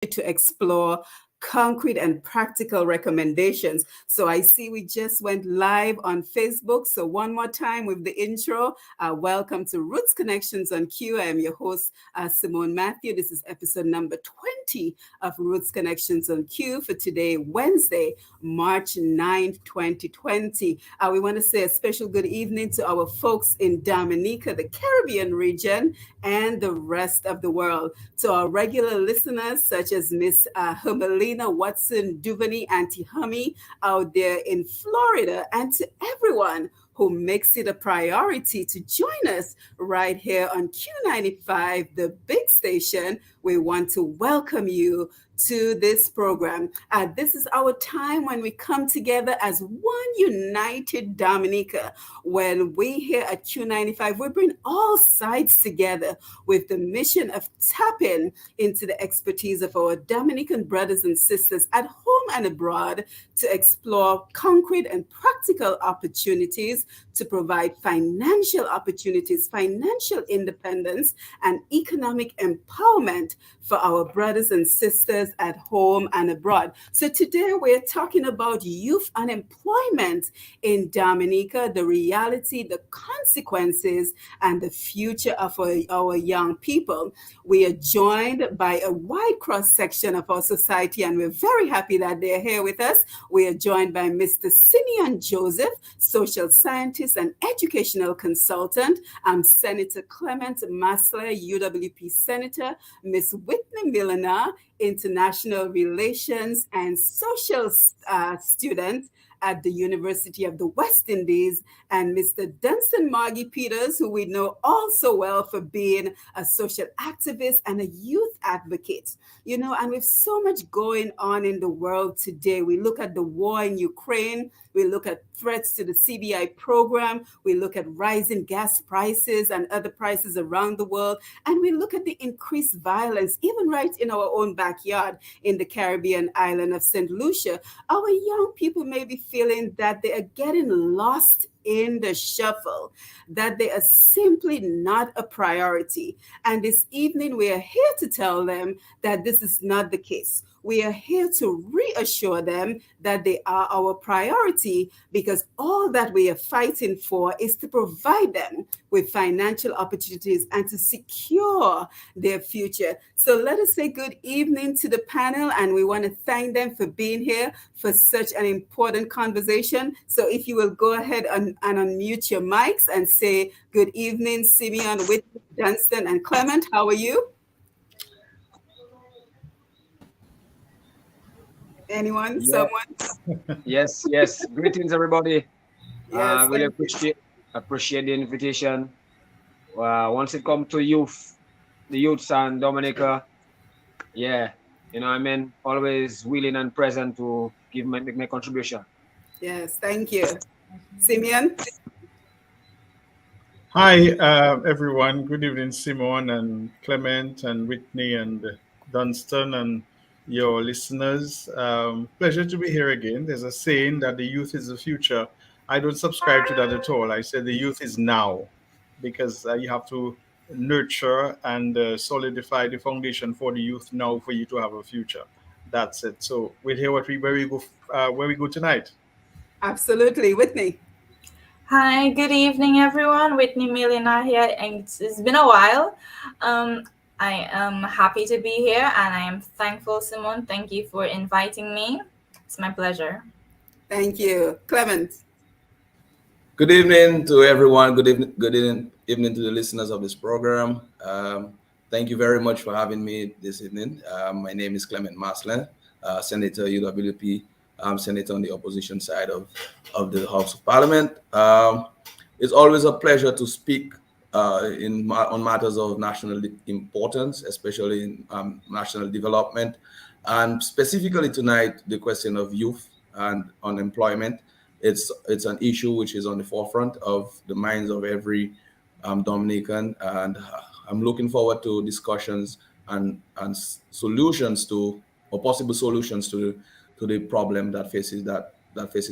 to explore concrete and practical recommendations. So I see we just went live on Facebook. So one more time with the intro. Welcome to Roots Connections on Q. I am your host, Simone Matthew. This is episode number 20 of Roots Connections on Q for today, Wednesday, March 9th, 2020. We want to say a special good evening to our folks in Dominica, the Caribbean region, and the rest of the world. To our regular listeners, such as Miss Hermelina Watson Duvany, Auntie Hummy out there in Florida, and to everyone who makes it a priority to join us right here on Q95, the big station. We want to welcome you to this program. This is our time when we come together as one united Dominica. When we here at Q95, we bring all sides together with the mission of tapping into the expertise of our Dominican brothers and sisters at home and abroad to explore concrete and practical opportunities to provide financial opportunities, financial independence, and economic empowerment for our brothers and sisters at home and abroad. So today we're talking about youth unemployment in Dominica, the reality, the consequences, and the future of our young people. We are joined by a wide cross-section of our society, and we're very happy that they're here with us. We are joined by Mr. Simeon Joseph, social scientist and educational consultant. Senator Clement Masler, UWP Senator, Miss Whitney Milliner, international relations and social student at the University of the West Indies, and Mr. Dunstan Margie Peters, who we know also well for being a social activist and a youth advocate. You know, and with so much going on in the world today, we look at the war in Ukraine, we look at threats to the CBI program, we look at rising gas prices and other prices around the world, and we look at the increased violence, even right in our own backyard in the Caribbean island of St. Lucia. Our young people may be feeling that they are getting lost in the shuffle, that they are simply not a priority. And this evening, we are here to tell them that this is not the case. We are here to reassure them that they are our priority, because all that we are fighting for is to provide them with financial opportunities and to secure their future. So let us say good evening to the panel, and we want to thank them for being here for such an important conversation. So if you will go ahead and unmute your mics and say good evening, Simeon, Whitney, Dunstan, and Clement. How are you? Anyone? Yeah. Someone? Yes. Greetings, everybody. Yes. Really appreciate the invitation. Once it comes to the youths and Dominica, yeah, you know what I mean, always willing and present to make my contribution. Yes, thank you. Simeon? Hi, everyone. Good evening, Simone and Clement and Whitney and Dunstan and your listeners. Pleasure to be here again. There's a saying that the youth is the future. I don't subscribe to that at all. I say the youth is now, because you have to nurture and solidify the foundation for the youth now for you to have a future. That's it. So we'll hear where we go tonight. Absolutely. Whitney? Hi, good evening, everyone. Whitney Millina here, and it's been a while. I am happy to be here, and I am thankful, Simone. Thank you for inviting me. It's my pleasure. Thank you. Clement? Good evening to everyone. Evening to the listeners of this program. Thank you very much for having me this evening. My name is Clement Masler, Senator UWP. Senator on the opposition side of the House of Parliament. It's always a pleasure to speak on matters of national importance, especially in national development, and specifically tonight, the question of youth and unemployment. It's an issue which is on the forefront of the minds of every Dominican, and I'm looking forward to discussions and solutions or possible solutions to the problem that faces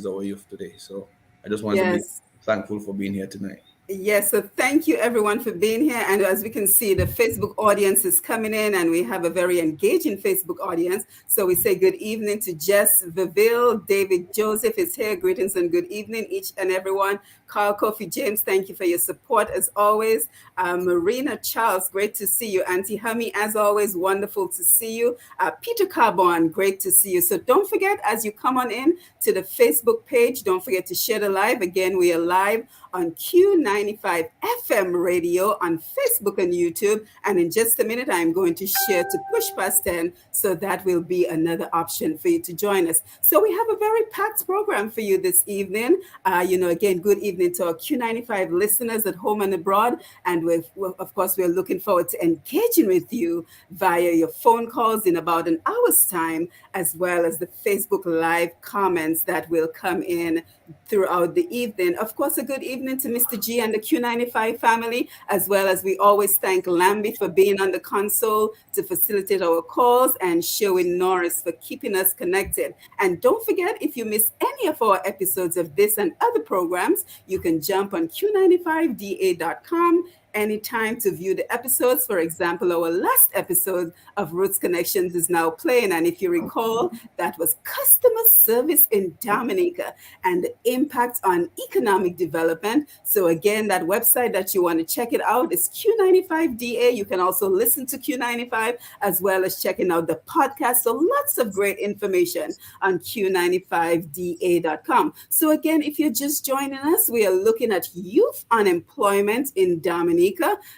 our youth today. So I just want to be thankful for being here tonight. Yes, so thank you everyone for being here. And as we can see, the Facebook audience is coming in and we have a very engaging Facebook audience. So we say good evening to Jess Viville, David Joseph is here. Greetings and good evening, each and everyone. Carl Kofi James, thank you for your support as always. Marina Charles, great to see you. Auntie Hummy, as always, wonderful to see you. Peter Carbon, great to see you. So don't forget, as you come on in to the Facebook page, don't forget to share the live. Again, we are live on Q95 FM radio on Facebook and YouTube. And in just a minute, I'm going to share to Push Past 10. So that will be another option for you to join us. So we have a very packed program for you this evening. Again, good evening to our Q95 listeners at home and abroad. And of course, we're looking forward to engaging with you via your phone calls in about an hour's time, as well as the Facebook Live comments that will come in throughout the evening. Of course, a good evening to Mr. G and the Q95 family, as well as we always thank Lambie for being on the console to facilitate our calls, and Sherwin Norris for keeping us connected. And don't forget, if you miss any of our episodes of this and other programs, you can jump on Q95DA.com anytime to view the episodes. For example, our last episode of Roots Connections is now playing. And if you recall, that was customer service in Dominica and the impact on economic development. So again, that website that you want to check it out is Q95DA. You can also listen to Q95 as well as checking out the podcast. So lots of great information on Q95DA.com. So again, if you're just joining us, we are looking at youth unemployment in Dominica,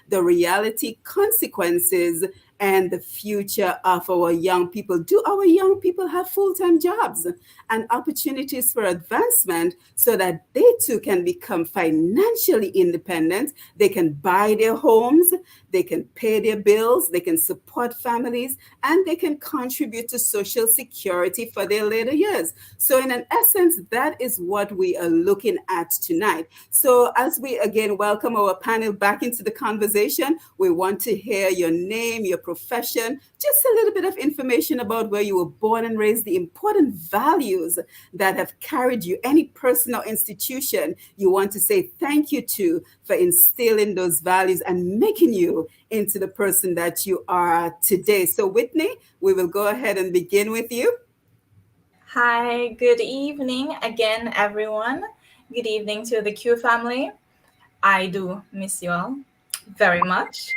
the reality, consequences, and the future of our young people. Do our young people have full-time jobs and opportunities for advancement so that they too can become financially independent? They can buy their homes, they can pay their bills, they can support families, and they can contribute to Social Security for their later years. So in an essence, that is what we are looking at tonight. So as we again welcome our panel back into the conversation, we want to hear your name, your profession, just a little bit of information about where you were born and raised, the important values that have carried you, any person or institution you want to say thank you to for instilling those values and making you into the person that you are today. So Whitney, we will go ahead and begin with you. Hi, good evening again, everyone. Good evening to the Q family. I do miss you all very much.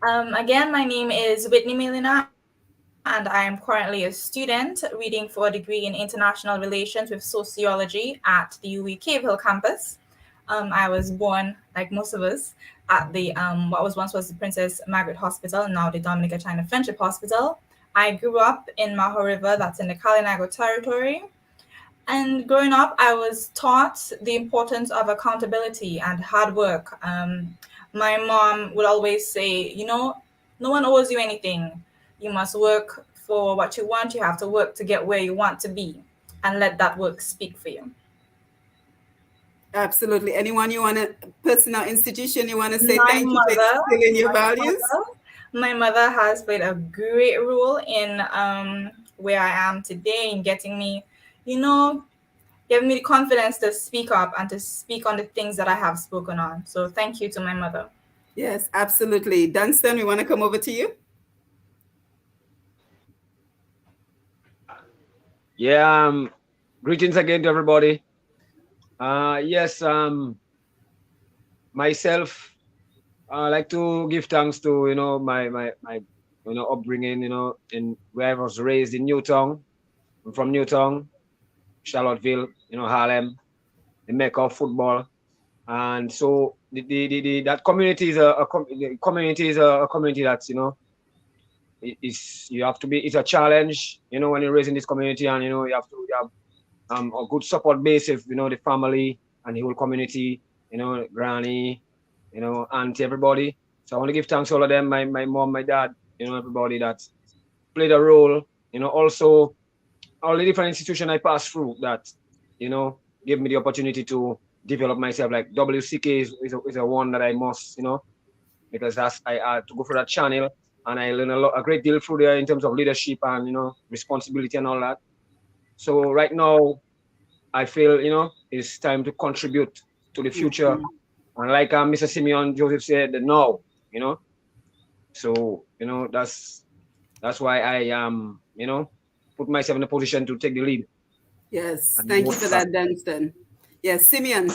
Again, my name is Whitney Milina, and I am currently a student reading for a degree in International Relations with Sociology at the UWI Cave Hill campus. I was born, like most of us, at the what was once the Princess Margaret Hospital, now the Dominica China Friendship Hospital. I grew up in Maho River, that's in the Kalinago territory. And growing up, I was taught the importance of accountability and hard work. My mom would always say, no one owes you anything. You must work for what you want. You have to work to get where you want to be, and let that work speak for you. Absolutely. Anyone you want to, personal institution you want to say thank you for instilling your values? My mother has played a great role in where I am today, in getting me, giving me the confidence to speak up and to speak on the things that I have spoken on. So thank you to my mother. Yes, absolutely. Dunstan, we want to come over to you. Yeah, greetings again to everybody. Yes, myself, I like to give thanks to my upbringing, in where I was raised in Newtown. I'm from Newtown, Charlottesville, Harlem, the mecca of football, and so that community is a community that's it's a challenge, when you're raising this community, and you have a good support base of the family and the whole community, granny, auntie, everybody. So I want to give thanks to all of them, my mom, my dad, everybody that played a role, also all the different institutions I passed through that, gave me the opportunity to develop myself. Like WCK is a one that I must, because I had to go through that channel, and I learned a great deal through there in terms of leadership and, responsibility and all that. So right now, I feel, it's time to contribute to the future And like Mr. Simeon Joseph said, no, you know. So, you know, that's why I put myself in a position to take the lead. Yes, And thank you for that, Dunstan. Yes, Simeon,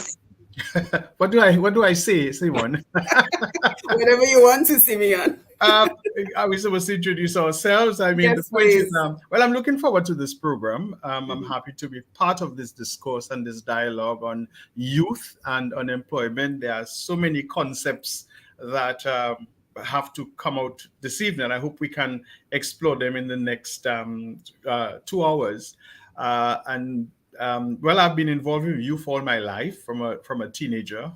What do I say, Simon? whatever you want to, Simeon. Are we supposed to introduce ourselves? I mean, the Yes, point is, please. well, I'm looking forward to this program. I'm happy to be part of this discourse and this dialogue on youth and unemployment. There are so many concepts that have to come out this evening. I hope we can explore them in the next 2 hours. Well, I've been involved with youth all my life from a teenager.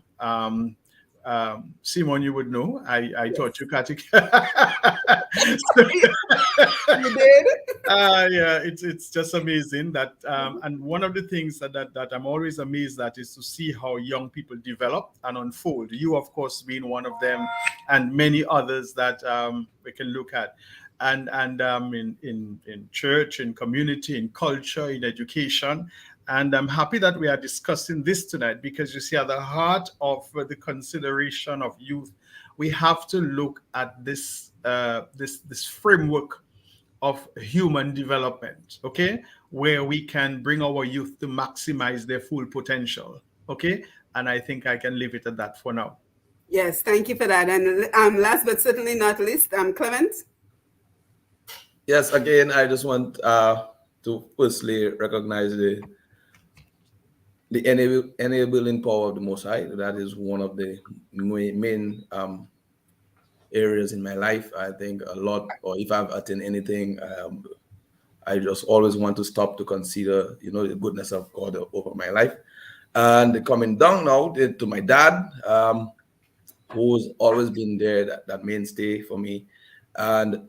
Simon, you would know. I taught you catechism. You did? Yeah, it's just amazing that, and one of the things that I'm always amazed at is to see how young people develop and unfold. You, of course, being one of them, and many others that we can look at, and in church, in community, in culture, in education. And I'm happy that we are discussing this tonight, because you see, at the heart of the consideration of youth, we have to look at this this framework of human development, okay, where we can bring our youth to maximize their full potential, okay. And I think I can leave it at that for now. Yes, thank you for that. And last but certainly not least, Clement. Yes, again, I just want to firstly recognize the enabling power of the Most High. That is one of the main areas in my life. I think a lot, or if I've attained anything, I just always want to stop to consider, the goodness of God over my life. And coming down now to my dad, who's always been there, that mainstay for me. And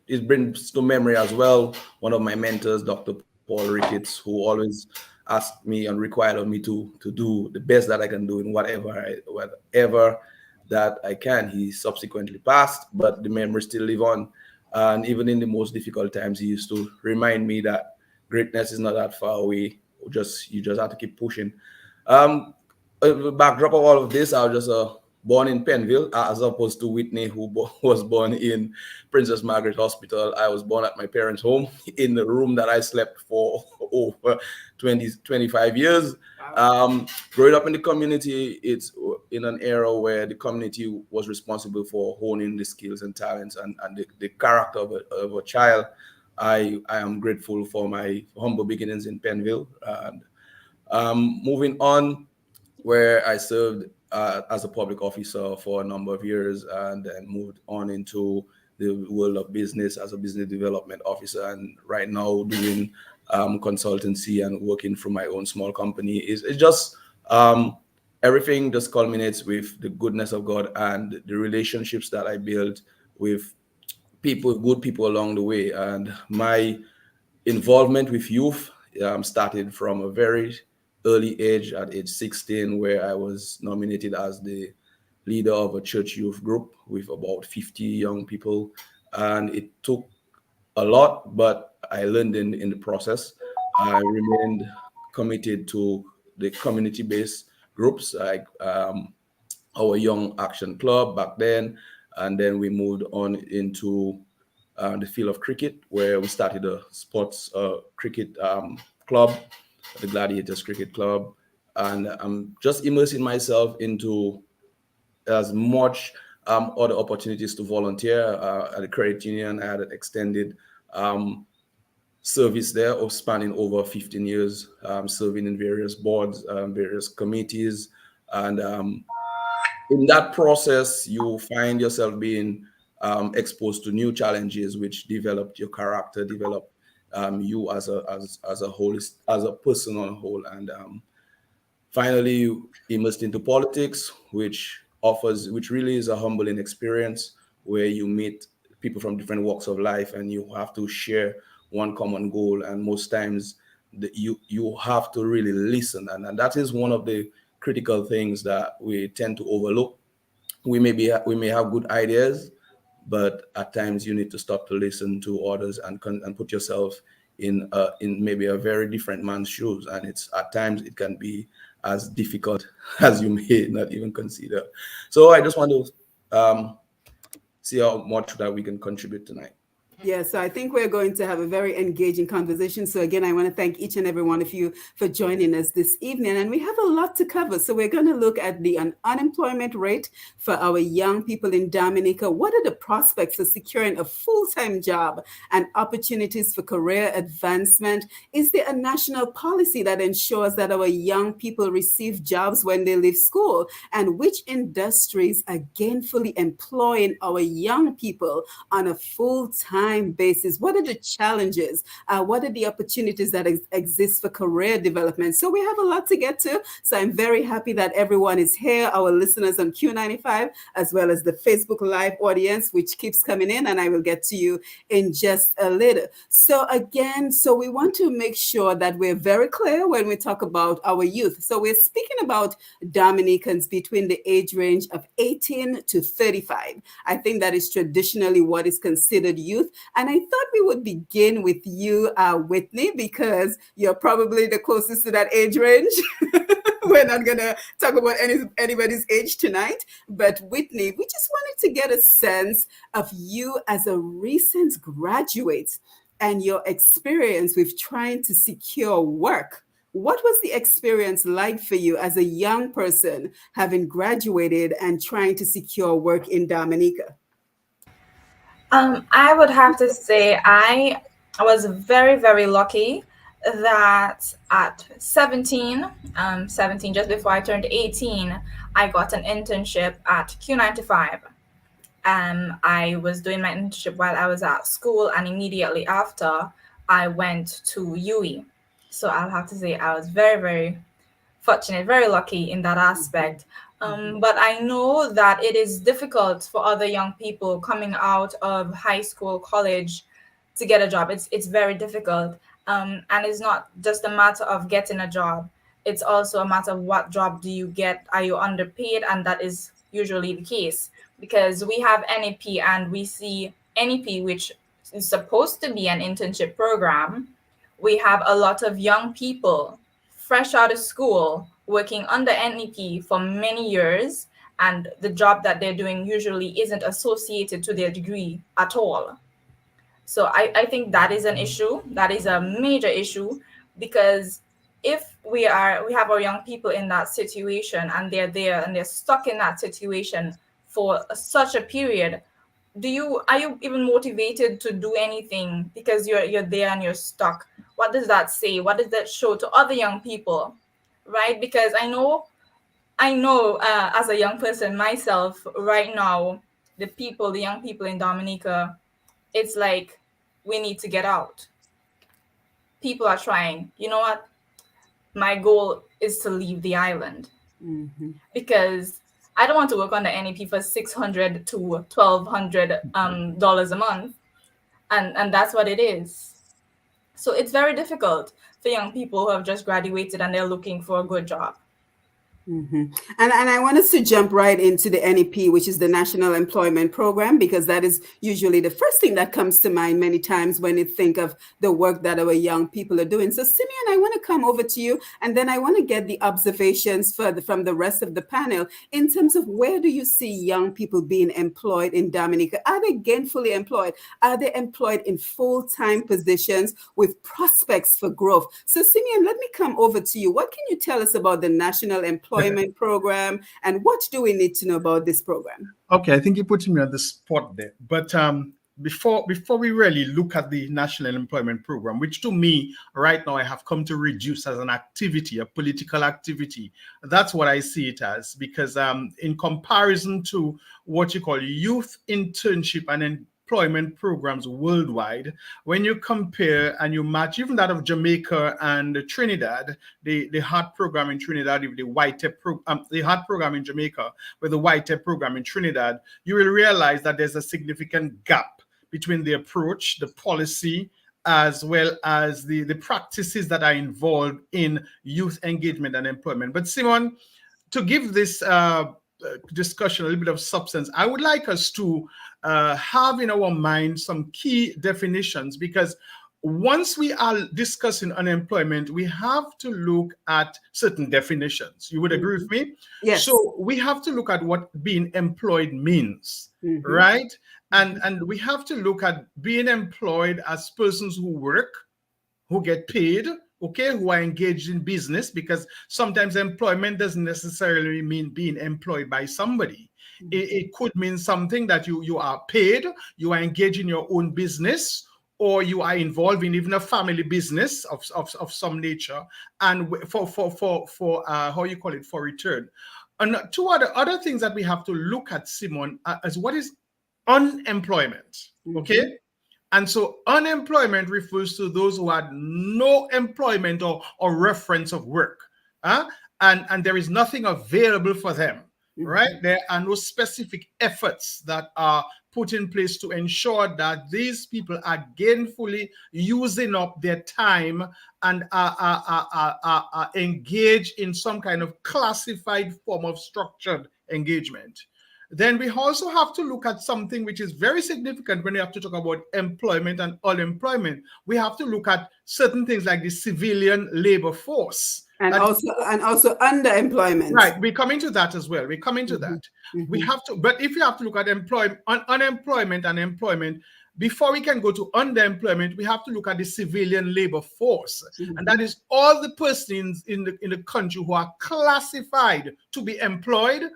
it brings to memory as well one of my mentors, Dr. Paul Ricketts, who always asked me and required of me to do the best that I can do in whatever that I can. He subsequently passed, but the memories still live on. And even in the most difficult times, he used to remind me that greatness is not that far away. You just have to keep pushing. The backdrop of all of this, I was just born in Penville, as opposed to Whitney, who was born in Princess Margaret Hospital. I was born at my parents' home in the room that I slept for over 25 years. Growing up in the community, it's in an era where the community was responsible for honing the skills and talents and the character of a child. I am grateful for my humble beginnings in Penville. And moving on, where I served as a public officer for a number of years, and then moved on into the world of business as a business development officer, and right now doing consultancy and working for my own small company. It's just everything just culminates with the goodness of God and the relationships that I built with people, good people along the way. And my involvement with youth started from a very early age, at age 16, where I was nominated as the leader of a church youth group with about 50 young people. And it took a lot, but I learned in the process. I remained committed to the community-based groups, like our Young Action Club back then. And then we moved on into the field of cricket, where we started a sports cricket club, the Gladiators Cricket Club. And I'm just immersing myself into as much other opportunities to volunteer at the credit union. I had an extended service there of spanning over 15 years, serving in various boards, various committees. And in that process, you find yourself being exposed to new challenges, which developed your character, developed you as a whole, as a person on a whole. And finally, you immersed into politics, which really is a humbling experience, where you meet people from different walks of life and you have to share one common goal. And most times you have to really listen. And that is one of the critical things that we tend to overlook. We may have good ideas, but at times you need to stop to listen to others and put yourself in maybe a very different man's shoes, and it's at times it can be as difficult as you may not even consider. So I just want to see how much that we can contribute tonight. Yeah, so I think we're going to have a very engaging conversation. So again, I want to thank each and every one of you for joining us this evening. And we have a lot to cover. So we're going to look at the unemployment rate for our young people in Dominica. What are the prospects for securing a full-time job and opportunities for career advancement? Is there a national policy that ensures that our young people receive jobs when they leave school? And which industries are gainfully employing our young people on a full-time basis? What are the challenges? What are the opportunities that exist for career development? So we have a lot to get to. So I'm very happy that everyone is here, our listeners on Q95, as well as the Facebook Live audience, which keeps coming in, and I will get to you in just a little. So again, we want to make sure that we're very clear when we talk about our youth. So we're speaking about Dominicans between the age range of 18 to 35. I think that is traditionally what is considered youth. And I thought we would begin with you, Whitney, because you're probably the closest to that age range. We're not going to talk about anybody's age tonight. But Whitney, we just wanted to get a sense of you as a recent graduate and your experience with trying to secure work. What was the experience like for you as a young person having graduated and trying to secure work in Dominica? I would have to say I was very, very lucky that at 17, just before I turned 18, I got an internship at Q95. I was doing my internship while I was at school, and immediately after, I went to UWI. So I'll have to say I was very, very fortunate, very lucky in that aspect. But I know that it is difficult for other young people coming out of high school, college, to get a job. It's very difficult. And it's not just a matter of getting a job. It's also a matter of what job do you get? Are you underpaid? And that is usually the case, because we have NEP and we see NEP, which is supposed to be an internship program. We have a lot of young people fresh out of school working under NEP for many years, and the job that they're doing usually isn't associated to their degree at all. So I think that is an issue. That is a major issue, because if we have our young people in that situation and they're there and they're stuck in that situation for such a period, are you even motivated to do anything because you're there and you're stuck? What does that say? What does that show to other young people, right? Because I know as a young person myself right now, the young people in Dominica, it's like we need to get out. People are trying. You know what? My goal is to leave the island, because I don't want to work on the NEP for $600 to $1,200 dollars a month, and that's what it is. So it's very difficult for young people who have just graduated and they're looking for a good job. And I want us to jump right into the NEP, which is the National Employment Program, because that is usually the first thing that comes to mind many times when you think of the work that our young people are doing. So Simeon, I want to come over to you, and then I want to get the observations from the rest of the panel in terms of where do you see young people being employed in Dominica? Are they gainfully employed? Are they employed in full-time positions with prospects for growth? So Simeon, let me come over to you. What can you tell us about the National Employment Program, and what do we need to know about this program? Okay, I think you're putting me on the spot there. But before we really look at the National Employment Program, which to me right now I have come to reduce as an activity, a political activity. That's what I see it as, because in comparison to what you call youth internship and employment programs worldwide, when you compare and you match even that of Jamaica and Trinidad, the HEART program in Trinidad with the the HEART program in Jamaica with the YTEP program in Trinidad, you will realize that there's a significant gap between the approach, the policy, as well as the practices that are involved in youth engagement and employment. But Simon, to give this discussion a little bit of substance, I would like us to have in our mind some key definitions, because once we are discussing unemployment, we have to look at certain definitions. You would agree with me? Yes. So we have to look at what being employed means, right? And we have to look at being employed as persons who work, who get paid, okay, who are engaged in business, because sometimes employment doesn't necessarily mean being employed by somebody. It could mean something that you are paid, you are engaged in your own business, or you are involved in even a family business of some nature, and for how you call it, for return. And two other things that we have to look at, Simon, as what is unemployment, okay? And so unemployment refers to those who had no employment or reference of work, and there is nothing available for them, right? There are no specific efforts that are put in place to ensure that these people are gainfully using up their time and are engaged in some kind of classified form of structured engagement. Then we also have to look at something which is very significant when we have to talk about employment and unemployment. We have to look at certain things like the civilian labor force. And also underemployment. Right, we're coming to that as well. We're coming to that. We have to, but if you have to look at unemployment and employment, before we can go to underemployment, we have to look at the civilian labor force. And that is all the persons in the country who are classified to be employed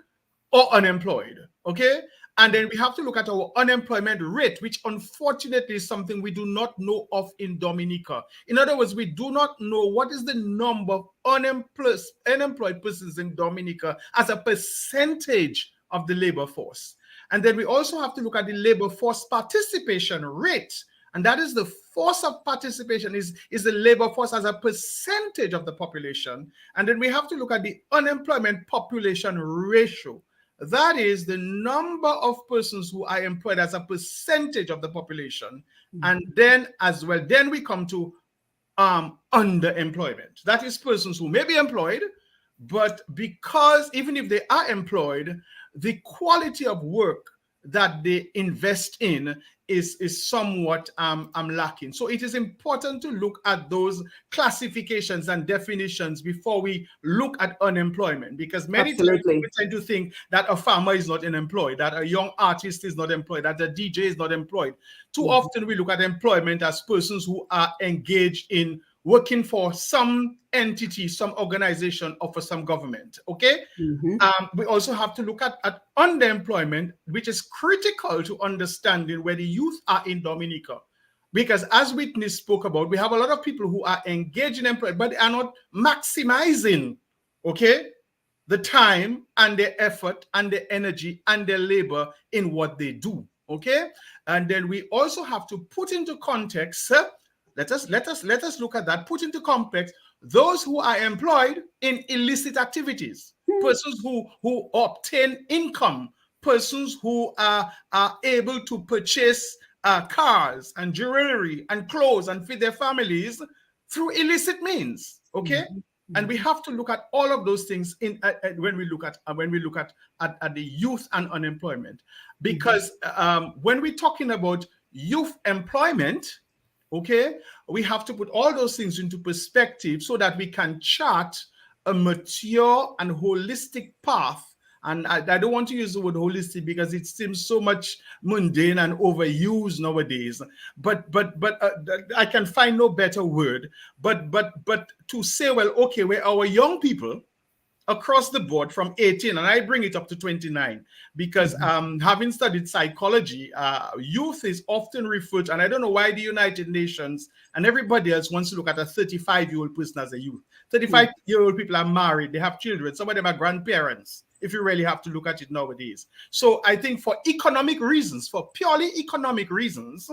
or unemployed, okay? And then we have to look at our unemployment rate, which unfortunately is something we do not know of in Dominica. In other words, we do not know what is the number of unemployed persons in Dominica as a percentage of the labor force. And then we also have to look at the labor force participation rate. And that is the force of participation is the labor force as a percentage of the population. And then we have to look at the unemployment population ratio. That is the number of persons who are employed as a percentage of the population. And then as well, then we come to underemployment. That is persons who may be employed, but because even if they are employed, the quality of work that they invest in is somewhat lacking. So it is important to look at those classifications and definitions before we look at unemployment, because many times we tend to think that a farmer is not unemployed, that a young artist is not employed, that a DJ is not employed. Too often we look at employment as persons who are engaged in working for some entity, some organization, or for some government, okay? We also have to look at underemployment, which is critical to understanding where the youth are in Dominica. Because as Whitney spoke about, we have a lot of people who are engaged in employment, but they are not maximizing, okay, the time and their effort and their energy and their labor in what they do, okay? And then we also have to put into context, let us look at that, put into context those who are employed in illicit activities, persons who obtain income, persons who are able to purchase cars and jewelry and clothes and feed their families through illicit means, okay? And we have to look at all of those things when we look at the youth and unemployment, because when we're talking about youth employment, okay, we have to put all those things into perspective so that we can chart a mature and holistic path. And I don't want to use the word holistic because it seems so much mundane and overused nowadays. But I can find no better word. But to say, well, okay, where our young people across the board from 18, and I bring it up to 29, because having studied psychology, youth is often referred to, and I don't know why the United Nations and everybody else wants to look at a 35-year-old person as a youth. 35-year-old people are married, they have children, some of them are grandparents, if you really have to look at it nowadays. So I think for economic reasons, for purely economic reasons,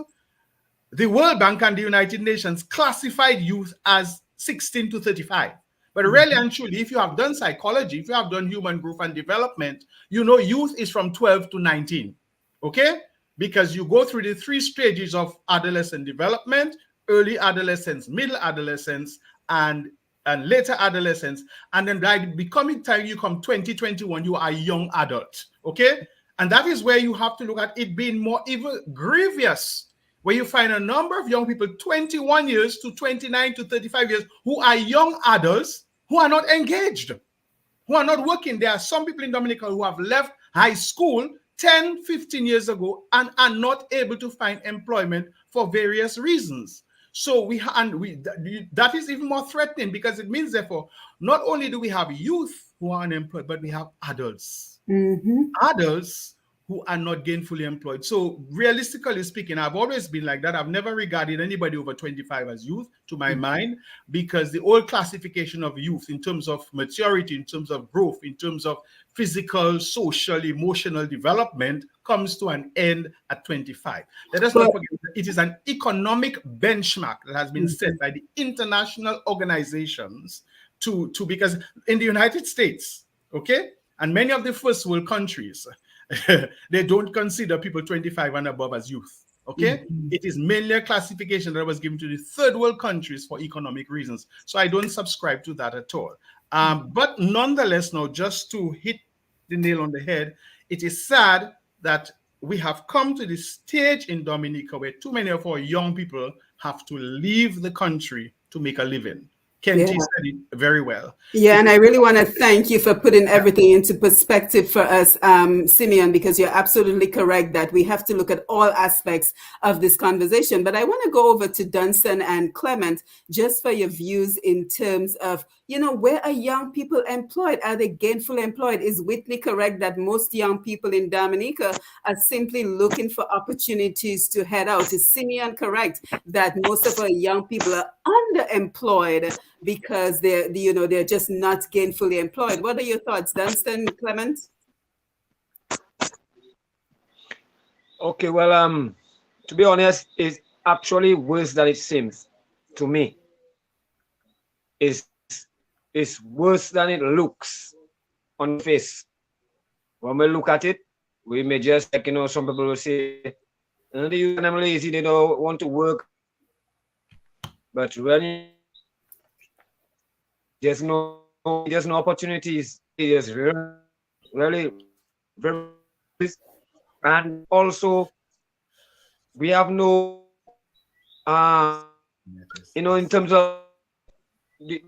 the World Bank and the United Nations classified youth as 16 to 35. But really and truly, if you have done psychology, if you have done human growth and development, you know youth is from 12 to 19, okay? Because you go through the 3 stages of adolescent development: early adolescence, middle adolescence, and later adolescence. And then by becoming time you come 2021, you are a young adult, okay? And that is where you have to look at it being more even grievous where you find a number of young people, 21 years to 29 to 35 years, who are young adults who are not engaged, who are not working. There are some people in Dominica who have left high school 10, 15 years ago and are not able to find employment for various reasons. So that is even more threatening, because it means, therefore, not only do we have youth who are unemployed, but we have adults. Adults who are not gainfully employed. So realistically speaking, I've always been like that. I've never regarded anybody over 25 as youth, to my mind, because the old classification of youth in terms of maturity, in terms of growth, in terms of physical, social, emotional development comes to an end at 25. Let us not forget that it is an economic benchmark that has been set by the international organizations because in the United States, okay, and many of the first world countries, they don't consider people 25 and above as youth. Okay, it is mainly a classification that was given to the third world countries for economic reasons. So I don't subscribe to that at all. But nonetheless, now, just to hit the nail on the head, it is sad that we have come to this stage in Dominica where too many of our young people have to leave the country to make a living. Kenty said it very well. Yeah, and I really want to thank you for putting everything into perspective for us, Simeon, because you're absolutely correct that we have to look at all aspects of this conversation. But I want to go over to Dunstan and Clement just for your views in terms of, where are young people employed? Are they gainfully employed? Is Whitney correct that most young people in Dominica are simply looking for opportunities to head out? Is Simeon correct that most of our young people are underemployed because they're just not gainfully employed? What are your thoughts, Dunstan, Clement? Okay, well, to be honest, it's actually worse than it seems to me. It's worse than it looks on the face. When we look at it, we may just, some people will say, the youth are lazy, they don't want to work. But when there's no opportunities, there's really, very, and also we have no, in terms of the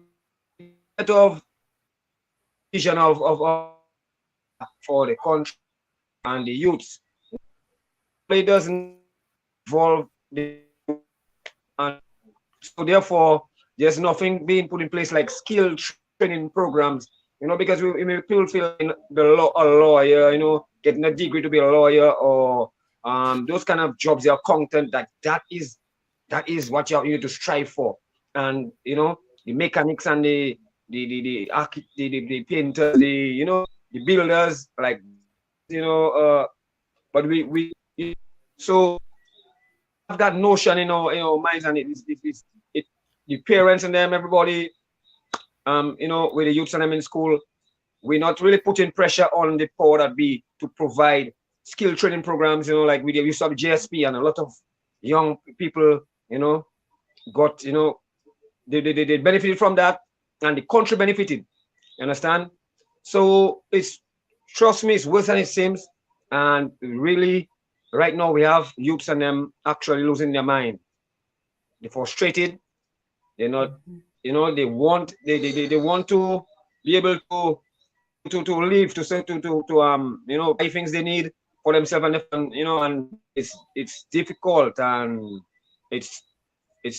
vision of for the country and the youths, it doesn't involve the, and so therefore there's nothing being put in place like skill training programs, because people feel a lawyer, getting a degree to be a lawyer, or those kind of jobs, the accountant, that is what you need to strive for. And the mechanics and the painters, the builders, like but we so have that notion in our minds, and it's the parents and them, everybody, with the youths and them in school, we're not really putting pressure on the power that be to provide skill training programs, like we used to have GSP, and a lot of young people, got, they benefited from that, and the country benefited, you understand? So trust me, it's worse than it seems. And really, right now we have youths and them actually losing their mind. They're frustrated. They're not, they want to be able to live, to buy things they need for themselves, and and it's difficult, and it's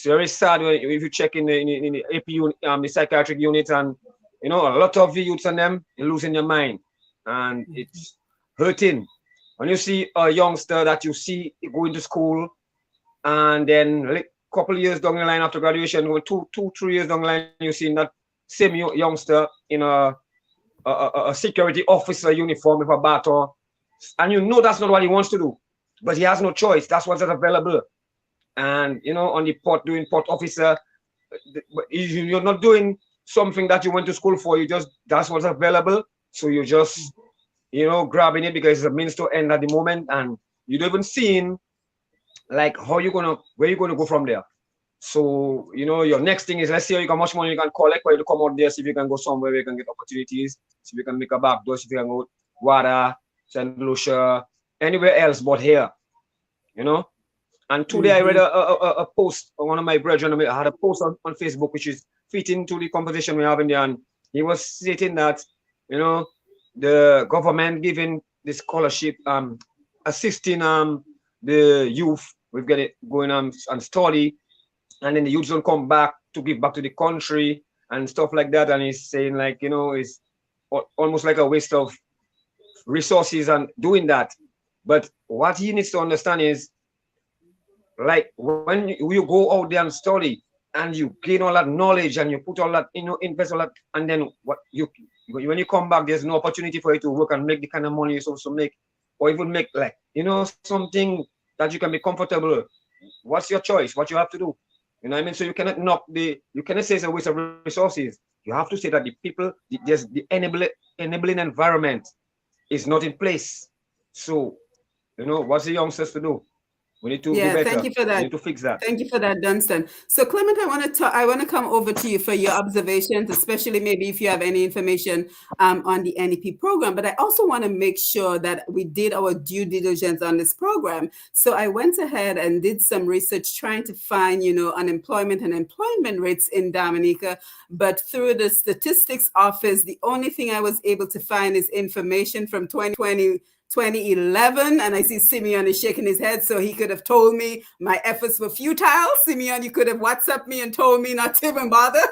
very sad if you check in the AP the psychiatric unit, and a lot of the youths and them are losing their mind, and it's hurting when you see a youngster that you see going to school, and then a couple of years down the line after graduation, or 2-3 years down the line, you see that same youngster in a security officer uniform with a baton, and that's not what he wants to do, but he has no choice. That's what's available. And on the doing port officer, you're not doing something that you went to school for. That's what's available. So you're just grabbing it because it's a means to end at the moment, and you don't even seeing like where you're gonna go from there. So your next thing is, let's see how you got much money you can collect for you to come out there, see if you can go somewhere where you can get opportunities, see if you can make a backdoor, see if you can go Wada, St. Lucia, anywhere else but here, And today I read a post, one of my brethren had a post on Facebook, which is fitting to the conversation we're having there. And he was stating that, you know, the government giving the scholarship, assisting the youth with getting going on and study, and then the youth don't come back to give back to the country and stuff like that. And he's saying, like, you know, it's almost like a waste of resources and doing that. But what he needs to understand is, like, when you go out there and study and you gain all that knowledge and you put all that, you know, invest all that, and then when you come back, there's no opportunity for you to work and make the kind of money you're supposed to make, or even make, like, you know, something that you can be comfortable with. What's your choice? What you have to do? You know what I mean? So you cannot you cannot say it's a waste of resources. You have to say that the people, there's the enabling environment is not in place. So, you know, what's the youngsters to do? We need to do better. Thank you for that. We need to fix that. Thank you for that, Dunstan. So, Clement, I want to come over to you for your observations, especially maybe if you have any information on the NEP program. But I also want to make sure that we did our due diligence on this program. So I went ahead and did some research trying to find, you know, unemployment and employment rates in Dominica. But through the statistics office, the only thing I was able to find is information from 2011, and I see Simeon is shaking his head, so he could have told me my efforts were futile. Simeon, you could have WhatsApped me and told me not to even bother.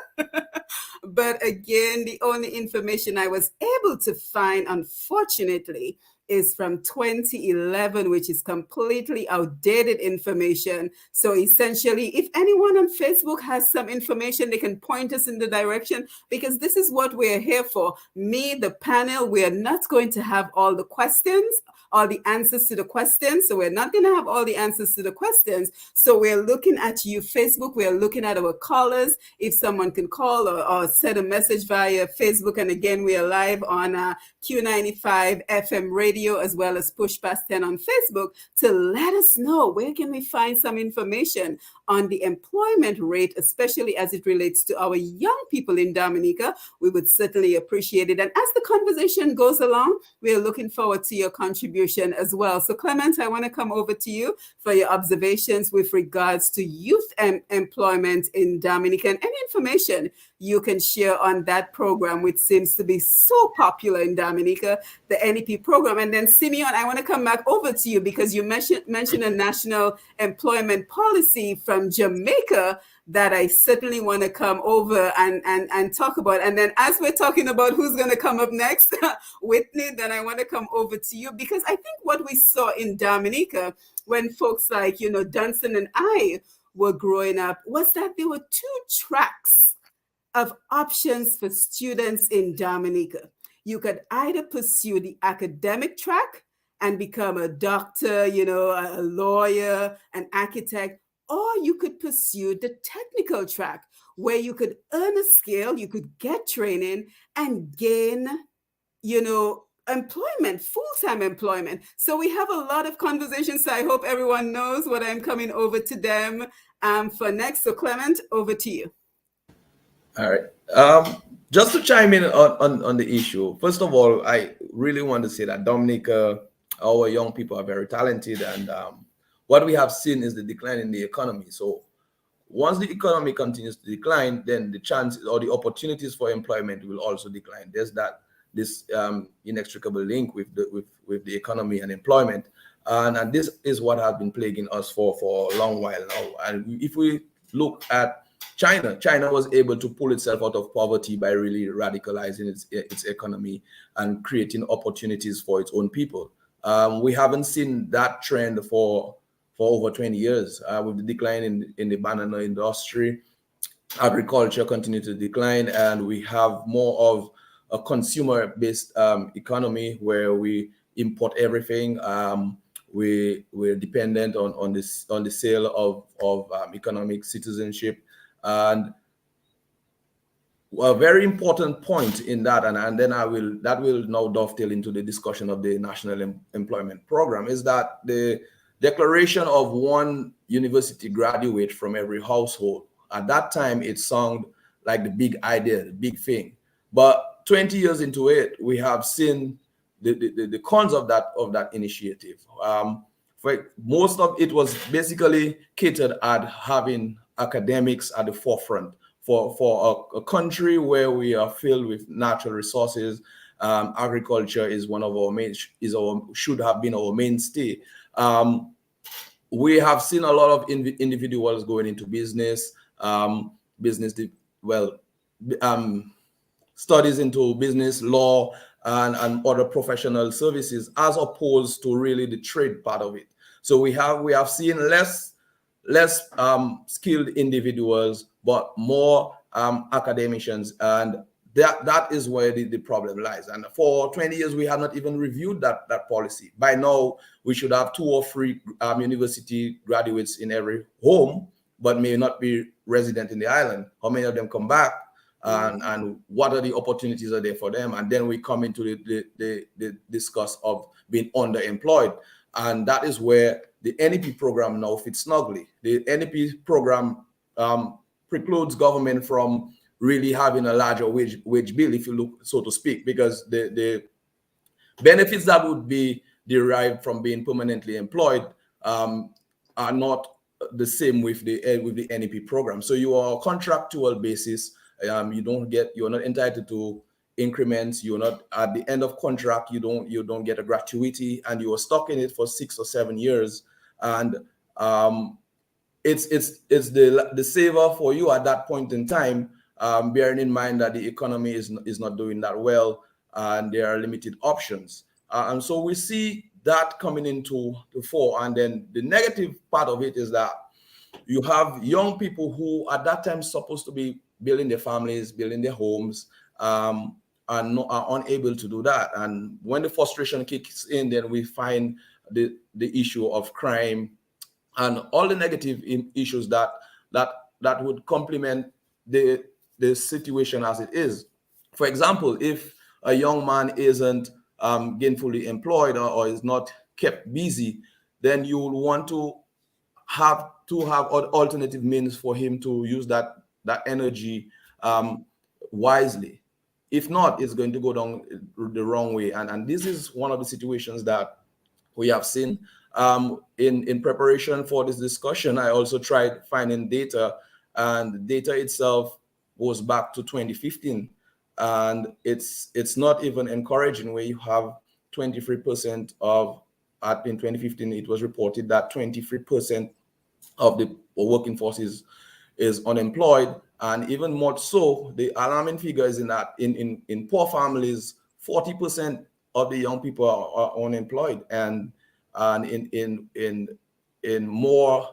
But again, the only information I was able to find, unfortunately, is from 2011, which is completely outdated information. So essentially, if anyone on Facebook has some information, they can point us in the direction, because this is what we're here for. Me, the panel, we're not going to have all the questions, all the answers to the questions. So we're not going to have all the answers to the questions. So we're looking at you, Facebook. We're looking at our callers. If someone can call or send a message via Facebook. And again, we are live on Q95 FM radio, as well as Push Past 10 on Facebook, to let us know where can we find some information on the employment rate, especially as it relates to our young people in Dominica. We would certainly appreciate it. And as the conversation goes along, we're looking forward to your contribution as well. So Clement, I want to come over to you for your observations with regards to youth employment in Dominica, and any information you can share on that program, which seems to be so popular in Dominica, the NEP program. And then Simeon, I want to come back over to you, because you mentioned a national employment policy from Jamaica that I certainly want to come over and talk about. And then as we're talking about who's going to come up next, Whitney, then I want to come over to you, because I think what we saw in Dominica when folks like, you know, Dunstan and I were growing up was that there were two tracks of options for students in Dominica. You could either pursue the academic track and become a doctor, you know, a lawyer, an architect, or you could pursue the technical track, where you could earn a skill, you could get training and gain, you know, employment, full-time employment. So we have a lot of conversations. So I hope everyone knows what I'm coming over to them for next. So Clement, over to you. All right. Just to chime in on the issue, first of all, I really want to say that Dominica, our young people are very talented, and what we have seen is the decline in the economy. So once the economy continues to decline, then the chances or the opportunities for employment will also decline. There's this inextricable link with the economy and employment, and this is what has been plaguing us for a long while now. And if we look at China was able to pull itself out of poverty by really radicalizing its economy and creating opportunities for its own people. We haven't seen that trend for over 20 years. With the decline in the banana industry, agriculture continued to decline, and we have more of a consumer-based economy where we import everything. We're dependent on the sale of economic citizenship. And a very important point in that, and then that will now dovetail into the discussion of the National Employment Program, is that the declaration of one university graduate from every household, at that time it sounded like the big idea, the big thing. But 20 years into it, we have seen the cons of that initiative. most of it was basically catered at having academics at the forefront. For a country where we are filled with natural resources, agriculture is one of our main, should have been our mainstay. We have seen a lot of individuals going into business, studies into business, law, and other professional services, as opposed to really the trade part of it. So we have seen less skilled individuals, but more academicians, and that is where the problem lies. And for 20 years, we have not even reviewed that policy. By now, we should have 2 or 3 university graduates in every home, but may not be resident in the island. How many of them come back? And what are the opportunities are there for them? And then we come into the discuss of being underemployed. And that is where the NEP program now fits snugly. The NEP program precludes government from really having a larger wage bill, if you look, so to speak, because the benefits that would be derived from being permanently employed are not the same with the NEP program. So you are a contractual basis. You're not entitled to increments. You're not at the end of contract. You don't get a gratuity, and you are stuck in it for 6 or 7 years. And it's the saver for you at that point in time, bearing in mind that the economy is not doing that well, and there are limited options. And so we see that coming into the fore. And then the negative part of it is that you have young people who at that time supposed to be building their families, building their homes, are unable to do that. And when the frustration kicks in, then we find the issue of crime and all the negative issues that would complement the situation as it is. For example, if a young man isn't gainfully employed or is not kept busy, then you will want to have alternative means for him to use that energy wisely. If not, it's going to go down the wrong way. And this is one of the situations that we have seen. In preparation for this discussion, I also tried finding data, and the data itself goes back to 2015. And it's not even encouraging, where you have 23% in 2015, it was reported that 23% of the working force is unemployed. And even more so, the alarming figure is in poor families, 40% of the young people are unemployed, and in more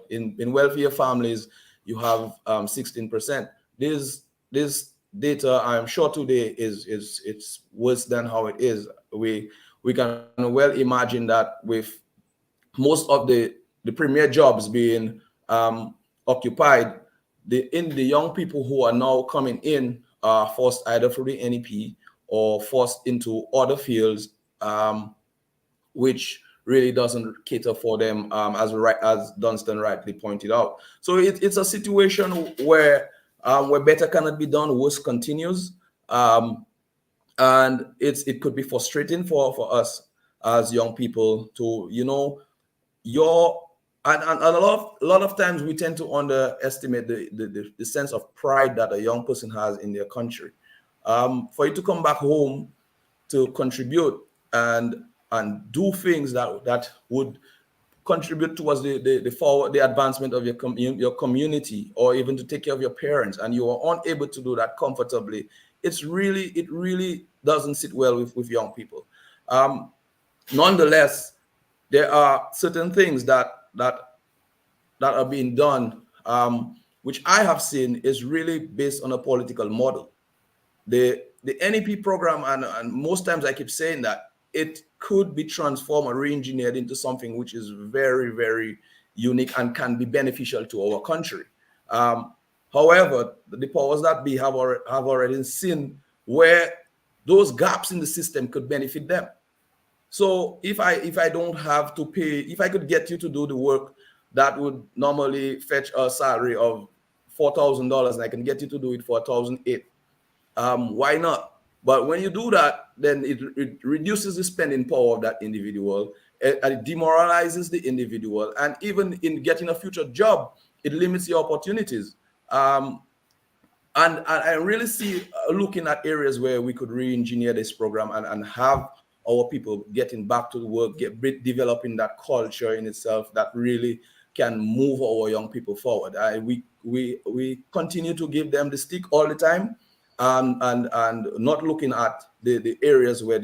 in wealthier families, you have 16%. This data, I'm sure today it's worse than how it is. We can well imagine that with most of the premier jobs being occupied, the young people who are now coming in are forced either through the NEP or forced into other fields, which really doesn't cater for them, as Dunstan rightly pointed out. So it's a situation where better cannot be done, worse continues, and it could be frustrating for us as young people to, and a lot of times we tend to underestimate the sense of pride that a young person has in their country. For you to come back home to contribute and do things that would contribute towards the advancement of your community, or even to take care of your parents, and you are unable to do that comfortably, it really doesn't sit well with young people. Nonetheless, there are certain things that are being done, which I have seen is really based on a political model. The NEP program, and most times I keep saying that it could be transformed or re-engineered into something which is very, very unique and can be beneficial to our country. However, the powers that be have already seen where those gaps in the system could benefit them. So if I don't have to pay, if I could get you to do the work that would normally fetch a salary of $4,000, and I can get you to do it for $1,008, why not? But when you do that, then it reduces the spending power of that individual. it demoralizes the individual, and even in getting a future job, it limits your opportunities. And I really see looking at areas where we could re-engineer this program and have our people getting back to the work, developing that culture in itself that really can move our young people forward. We continue to give them the stick all the time, and not looking at the areas where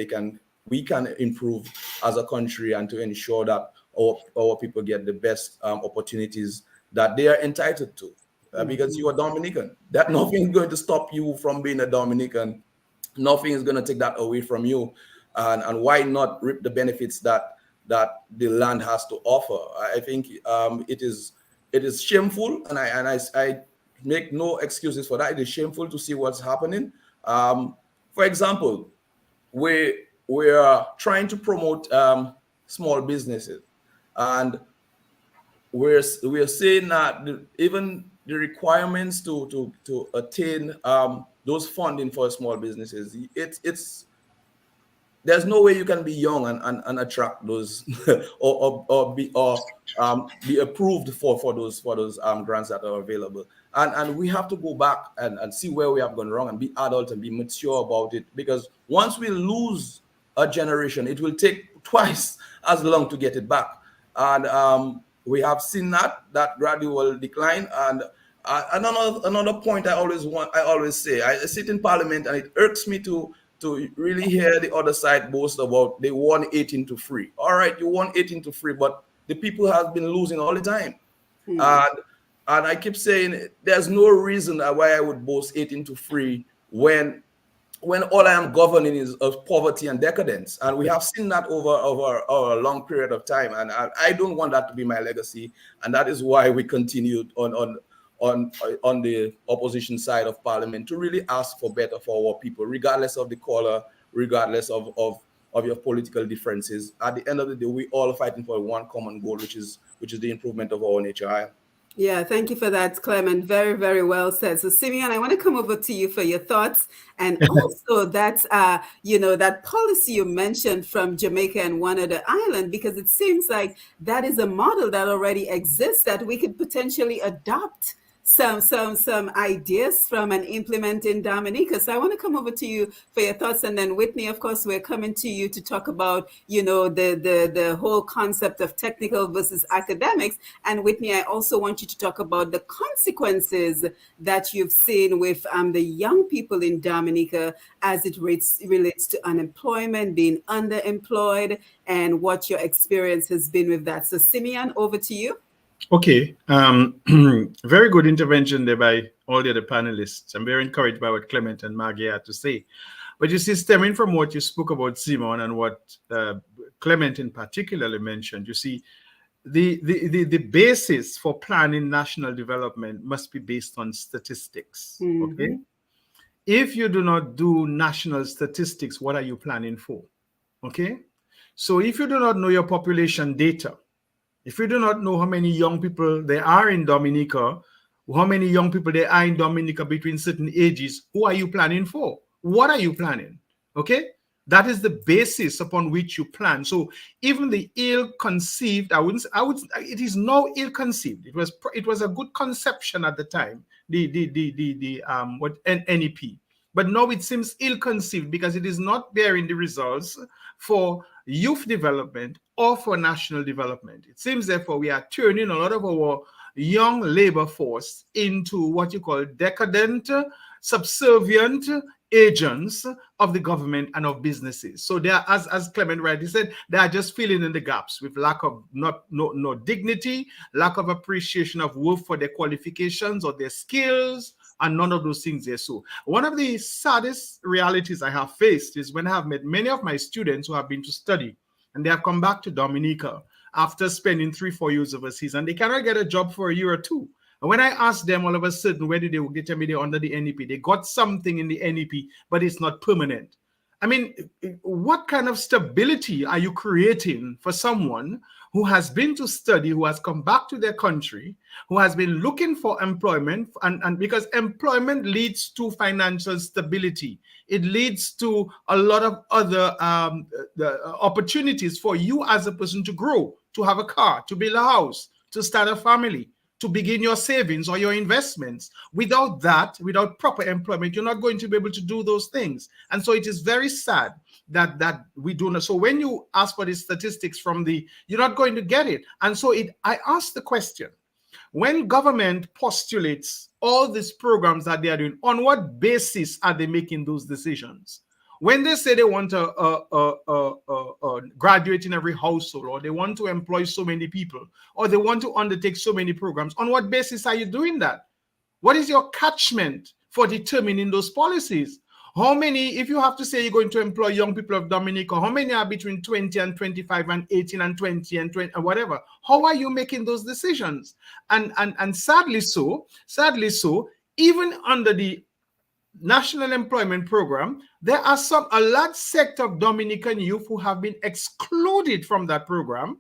we can improve as a country, and to ensure that our people get the best opportunities that they are entitled to. Because you are Dominican, that nothing is going to stop you from being a Dominican. Nothing is going to take that away from you. And why not reap the benefits that the land has to offer? I think it is shameful, and I make no excuses for that. It is shameful to see what's happening. For example, we are trying to promote small businesses, and we're saying that even the requirements to attain those funding for small businesses, there's no way you can be young and attract those or be approved for those grants that are available. And we have to go back and see where we have gone wrong and be adult and be mature about it, because once we lose a generation, it will take twice as long to get it back. And we have seen that gradual decline. And another point I always say, I sit in Parliament, and it irks me to really hear the other side boast about they won 18-3. All right, you won 18-3, but the people have been losing all the time. And I keep saying there's no reason why I would boast 18-3 when all I am governing is of poverty and decadence. And we have seen that over a long period of time. And I don't want that to be my legacy. And that is why we continued on the opposition side of Parliament to really ask for better for our people, regardless of the color, regardless of your political differences. At the end of the day, we all fighting for one common goal, which is the improvement of our NHI. Yeah, thank you for that, Clement. Very, very well said. So, Simeon, I want to come over to you for your thoughts, and also that that policy you mentioned from Jamaica and one other island, because it seems like that is a model that already exists that we could potentially adopt some ideas from and implement in Dominica. So I want to come over to you for your thoughts, and then Whitney, of course, we're coming to you to talk about the whole concept of technical versus academics. And Whitney, I also want you to talk about the consequences that you've seen with the young people in Dominica as it relates to unemployment, being underemployed, and what your experience has been with that. So Simeon, over to you. Okay, very good intervention there by all the other panelists. I'm very encouraged by what Clement and Maggie had to say. But you see, stemming from what you spoke about, Simon, and what Clement in particular mentioned, you see, the basis for planning national development must be based on statistics. Mm-hmm. Okay, if you do not do national statistics, what are you planning for? Okay, so if you do not know your population data, if you do not know how many young people there are in Dominica, how many young people there are in Dominica between certain ages, who are you planning for? What are you planning? Okay, that is the basis upon which you plan. So even the ill-conceived, it is now ill-conceived. It was a good conception at the time, NEP. But now it seems ill-conceived because it is not bearing the results for youth development or for national development. It seems, therefore, we are turning a lot of our young labor force into what you call decadent, subservient agents of the government and of businesses. So they are, as Clement rightly said, they are just filling in the gaps with lack of no dignity, lack of appreciation of worth for their qualifications or their skills, and none of those things there. So one of the saddest realities I have faced is when I have met many of my students who have been to study and they have come back to Dominica after spending 3-4 years overseas, and they cannot get a job for a year or two. And when I ask them all of a sudden, where did they get them under the NEP? They got something in the NEP, but it's not permanent. I mean, what kind of stability are you creating for someone who has been to study, who has come back to their country, who has been looking for employment, and because employment leads to financial stability, it leads to a lot of other opportunities for you as a person to grow, to have a car, to build a house, to start a family, to begin your savings or your investments. Without that, without proper employment, you're not going to be able to do those things. And so it is very sad that we do not. So when you ask for the statistics from you're not going to get it. And so I ask the question, when government postulates all these programs that they are doing, on what basis are they making those decisions? When they say they want a graduate in every household, or they want to employ so many people, or they want to undertake so many programs, on what basis are you doing that? What is your catchment for determining those policies? How many, if you have to say you're going to employ young people of Dominica, how many are between 20 and 25 and 18 and 20 and 20 and whatever? How are you making those decisions? And sadly so, even under the National Employment Program, there are a large sector of Dominican youth who have been excluded from that program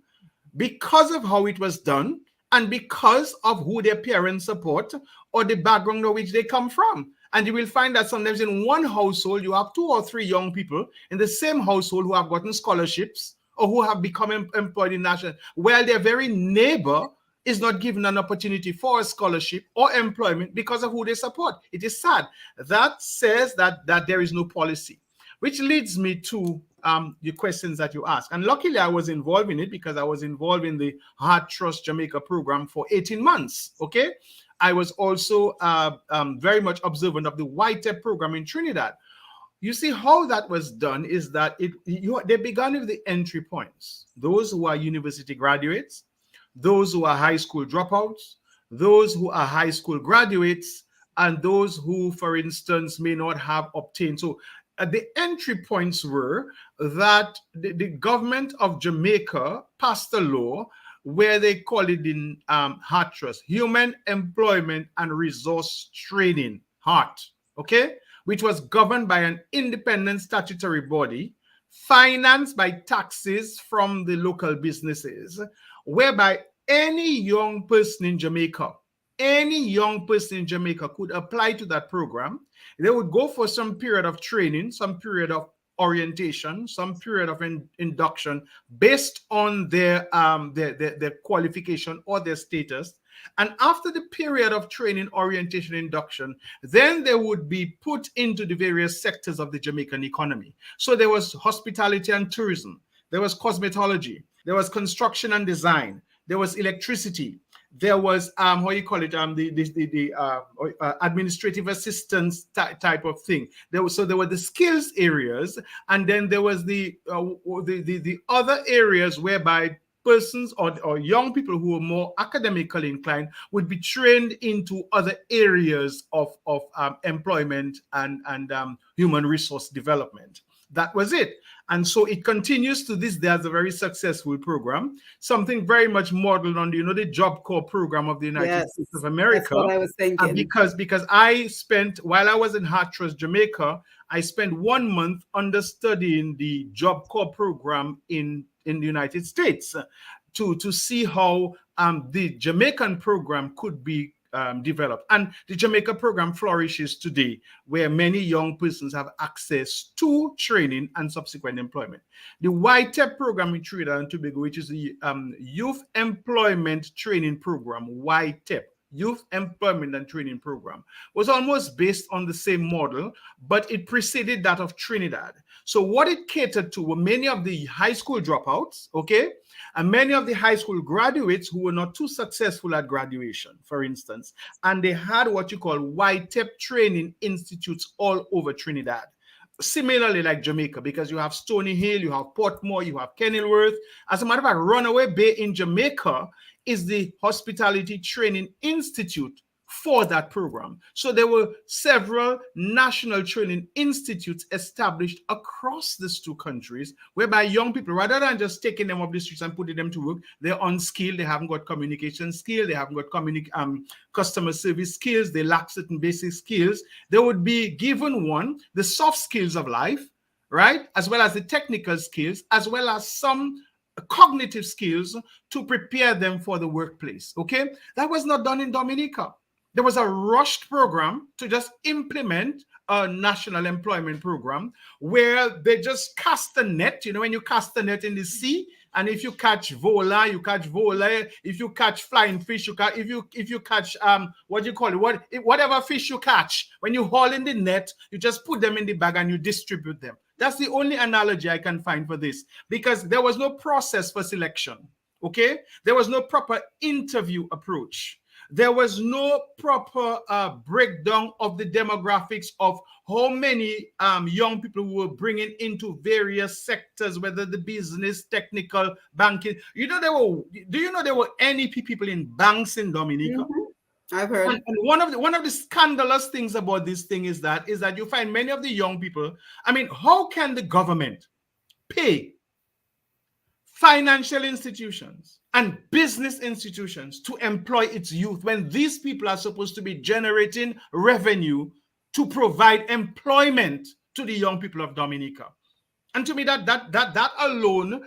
because of how it was done and because of who their parents support or the background of which they come from. And you will find that sometimes in one household, you have 2 or 3 young people in the same household who have gotten scholarships or who have become employed in national, while their very neighbor is not given an opportunity for a scholarship or employment because of who they support. It is sad. That says that there is no policy, which leads me to the questions that you ask. And luckily, I was involved in it because I was involved in the Heart Trust Jamaica program for 18 months, okay? I was also very much observant of the YTEP program in Trinidad. You see how that was done is that they began with the entry points. Those who are university graduates, those who are high school dropouts, those who are high school graduates, and those who, for instance, may not have obtained. So the entry points were that the government of Jamaica passed a law where they call it in Heart Trust, Human Employment and Resource Training, HEART, okay, which was governed by an independent statutory body, financed by taxes from the local businesses, whereby any young person in Jamaica could apply to that program. They would go for some period of training, some period of orientation, some period of induction based on their qualification or their status. And after the period of training, orientation, induction, then they would be put into the various sectors of the Jamaican economy. So there was hospitality and tourism, there was cosmetology, there was construction and design, there was electricity, there was administrative assistance type of thing. There were the skills areas, and then there was the other areas whereby persons or young people who were more academically inclined would be trained into other areas of employment and human resource development. That was it. And so it continues to this day as a very successful program, something very much modeled on the Job Corps program of the United States of America. That's what I was thinking. Because I spent, while I was in Heart Trust Jamaica, I spent 1 month understudying the Job Corps program in the United States to see how the Jamaican program could be developed. And the Jamaica program flourishes today, where many young persons have access to training and subsequent employment. The YTEP program in Trinidad and Tobago, which is the Youth Employment Training Program, YTEP, Youth Employment and Training Program, was almost based on the same model, but it preceded that of Trinidad. So what it catered to were many of the high school dropouts, okay, and many of the high school graduates who were not too successful at graduation, for instance, and they had what you call YTEP training institutes all over Trinidad. Similarly like Jamaica, because you have Stony Hill, you have Portmore, you have Kenilworth. As a matter of fact, Runaway Bay in Jamaica is the Hospitality Training Institute for that program. So there were several national training institutes established across these two countries, whereby young people, rather than just taking them off the streets and putting them to work, they're unskilled, they haven't got communication skills, they haven't got customer service skills, they lack certain basic skills. They would be given the soft skills of life, right? As well as the technical skills, as well as some cognitive skills to prepare them for the workplace. Okay, that was not done in Dominica. There was a rushed program to just implement a national employment program where they just cast a net. You know, when you cast a net in the sea, and if you catch vola, you catch vola. If you catch flying fish, you catch. If you catch what do you call it? Whatever fish you catch, when you haul in the net, you just put them in the bag and you distribute them. That's the only analogy I can find for this, because there was no process for selection. Okay, there was no proper interview approach. There was no proper breakdown of the demographics of how many young people we were bringing into various sectors, whether the business, technical, banking. You know, do you know there were NEP people in banks in Dominica? Mm-hmm. I've heard. And one of the scandalous things about this thing is that you find many of the young people. I mean, how can the government pay financial institutions and business institutions to employ its youth when these people are supposed to be generating revenue to provide employment to the young people of Dominica? And to me, that alone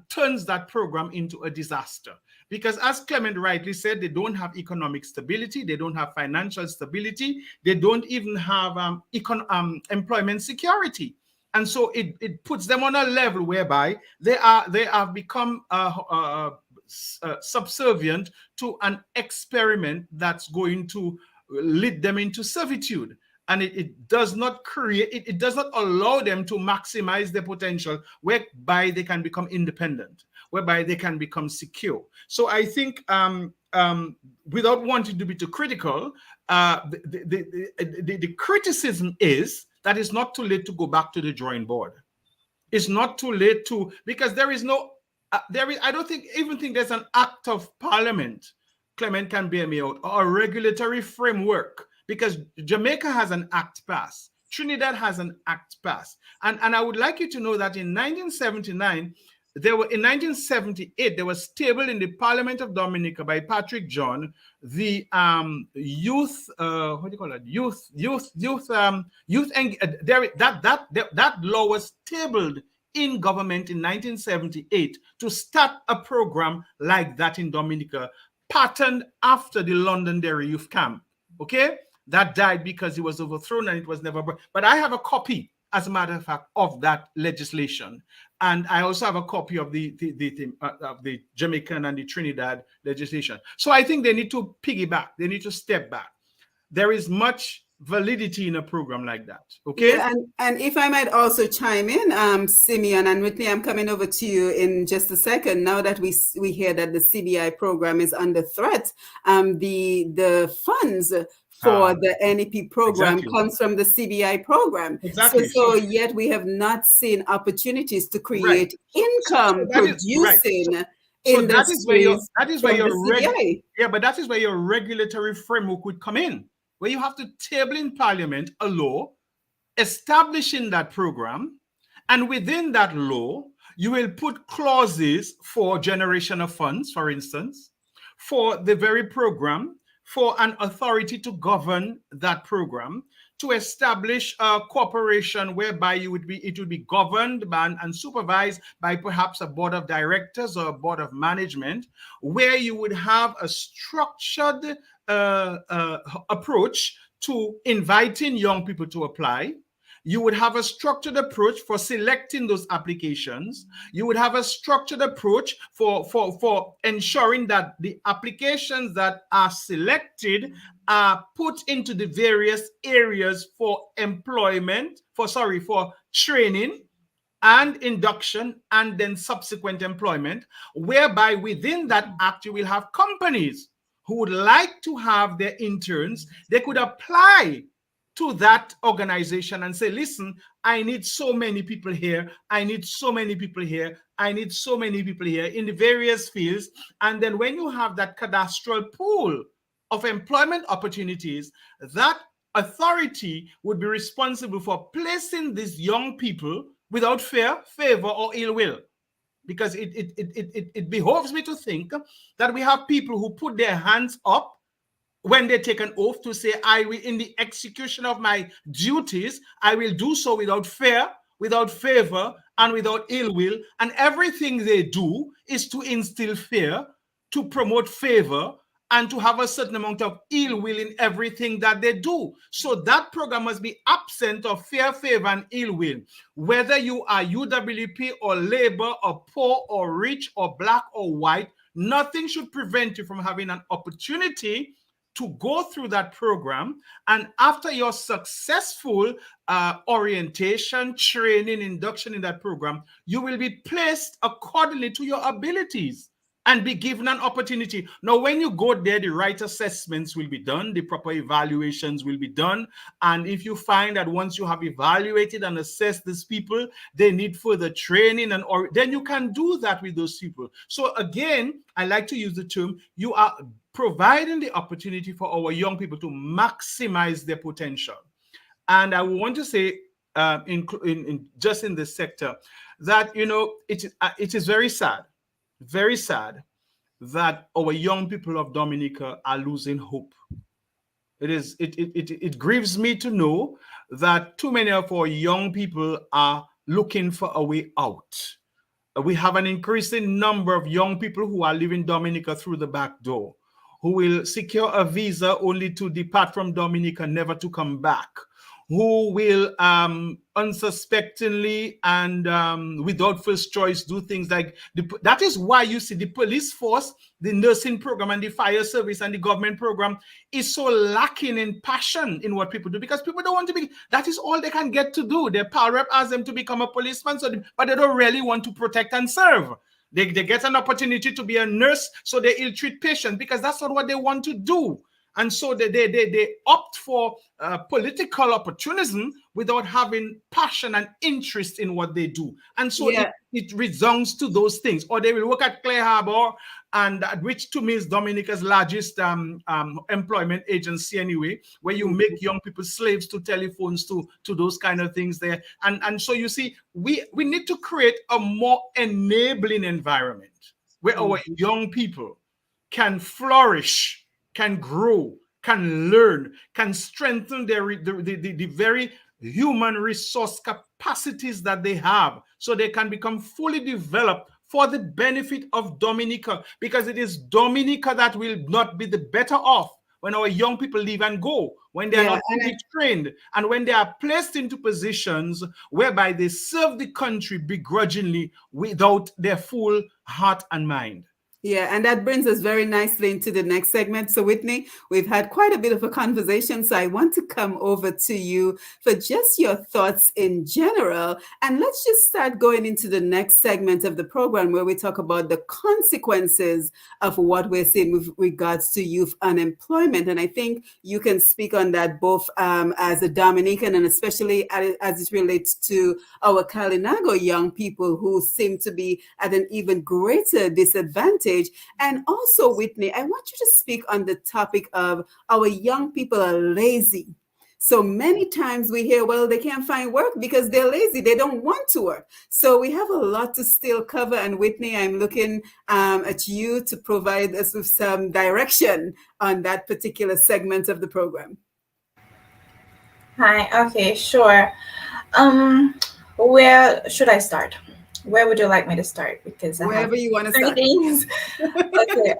turns that program into a disaster. Because as Clement rightly said, they don't have economic stability, they don't have financial stability, they don't even have employment security. And so it puts them on a level whereby they have become subservient to an experiment that's going to lead them into servitude. And it does not create, it does not allow them to maximize their potential, whereby they can become independent, whereby they can become secure. So I think, without wanting to be too critical, the criticism is that it's not too late to go back to the drawing board. It's not too late because there is no, I don't even think there's an act of parliament, Clement can bear me out, or a regulatory framework, because Jamaica has an act passed. Trinidad has an act passed. And I would like you to know that in 1979, in 1978, there was tabled in the Parliament of Dominica by Patrick John the youth that law was tabled in government in 1978 to start a program like that in Dominica, patterned after the Londonderry Youth Camp. Okay, that died because it was overthrown and it was never. But I have a copy, as a matter of fact, of that legislation. And I also have a copy of the Jamaican and the Trinidad legislation. So I think they need to piggyback. They need to step back. There is much validity in a program like that. Okay. Yeah, and if I might also chime in, Simeon and Whitney, I'm coming over to you in just a second. Now that we hear that the CBI program is under threat, the funds for the NEP program comes from the CBI program. Exactly. So yet we have not seen opportunities to create income producing industries. That is where your regulatory framework would come in, where you have to table in Parliament a law establishing that program, and within that law, you will put clauses for generation of funds, for instance, for the very program, for an authority to govern that program, to establish a corporation whereby it would be governed by and supervised by perhaps a board of directors or a board of management, where you would have a structured approach to inviting young people to apply. You would have a structured approach for selecting those applications. You would have a structured approach for ensuring that the applications that are selected are put into the various areas for employment, for training and induction, and then subsequent employment, whereby within that act you will have companies who would like to have their interns. They could apply to that organization and say, listen, I need so many people here. I need so many people here. I need so many people here in the various fields. And then when you have that cadastral pool of employment opportunities, that authority would be responsible for placing these young people without fear, favor, or ill will. Because it behoves me to think that we have people who put their hands up when they take an oath to say, I will, in the execution of my duties, I will do so without fear, without favor, and without ill will. And everything they do is to instill fear, to promote favor, and to have a certain amount of ill will in everything that they do. So that program must be absent of fear, favor, and ill will. Whether you are UWP or Labor or poor or rich or black or white, nothing should prevent you from having an opportunity to go through that program. And after your successful orientation, training, induction in that program, you will be placed accordingly to your abilities and be given an opportunity. Now, when you go there, the right assessments will be done, the proper evaluations will be done. And if you find that once you have evaluated and assessed these people, they need further training, or then you can do that with those people. So again, I like to use the term, you are providing the opportunity for our young people to maximize their potential. And I want to say, just in this sector, that, you know, it is very sad that our young people of Dominica are losing hope. It grieves me to know that too many of our young people are looking for a way out. We have an increasing number of young people who are leaving Dominica through the back door, who will secure a visa only to depart from Dominica, never to come back, who will unsuspectingly and without first choice do things like that is why you see the police force, the nursing program, and the fire service and the government program is so lacking in passion in what people do, because people don't want to be, that is all they can get to do. Their power rep asks them to become a policeman, but they don't really want to protect and serve. They get an opportunity to be a nurse, so they ill-treat patients because that's not what they want to do. And so they opt for political opportunism without having passion and interest in what they do. And so it resounds to those things. Or they will work at Clay Harbor, and which to me is Dominica's largest employment agency anyway, where you make young people slaves to telephones, to those kind of things there. And so you see, we need to create a more enabling environment where our young people can flourish, can grow, can learn, can strengthen the very human resource capacities that they have, so they can become fully developed for the benefit of Dominica, because it is Dominica that will not be the better off when our young people leave and go, when they are not fully trained, and when they are placed into positions whereby they serve the country begrudgingly without their full heart and mind. Yeah, and that brings us very nicely into the next segment. So Whitney, we've had quite a bit of a conversation, so I want to come over to you for just your thoughts in general. And let's just start going into the next segment of the program, where we talk about the consequences of what we're seeing with regards to youth unemployment. And I think you can speak on that both as a Dominican and especially as it relates to our Kalinago young people who seem to be at an even greater disadvantage. And also, Whitney, I want you to speak on the topic of our young people are lazy. So many times we hear, well, they can't find work because they're lazy. They don't want to work. So we have a lot to still cover. And Whitney, I'm looking at you to provide us with some direction on that particular segment of the program. Hi. Okay, sure. Where should I start? Where would you like me to start? Because wherever you want to start. Okay.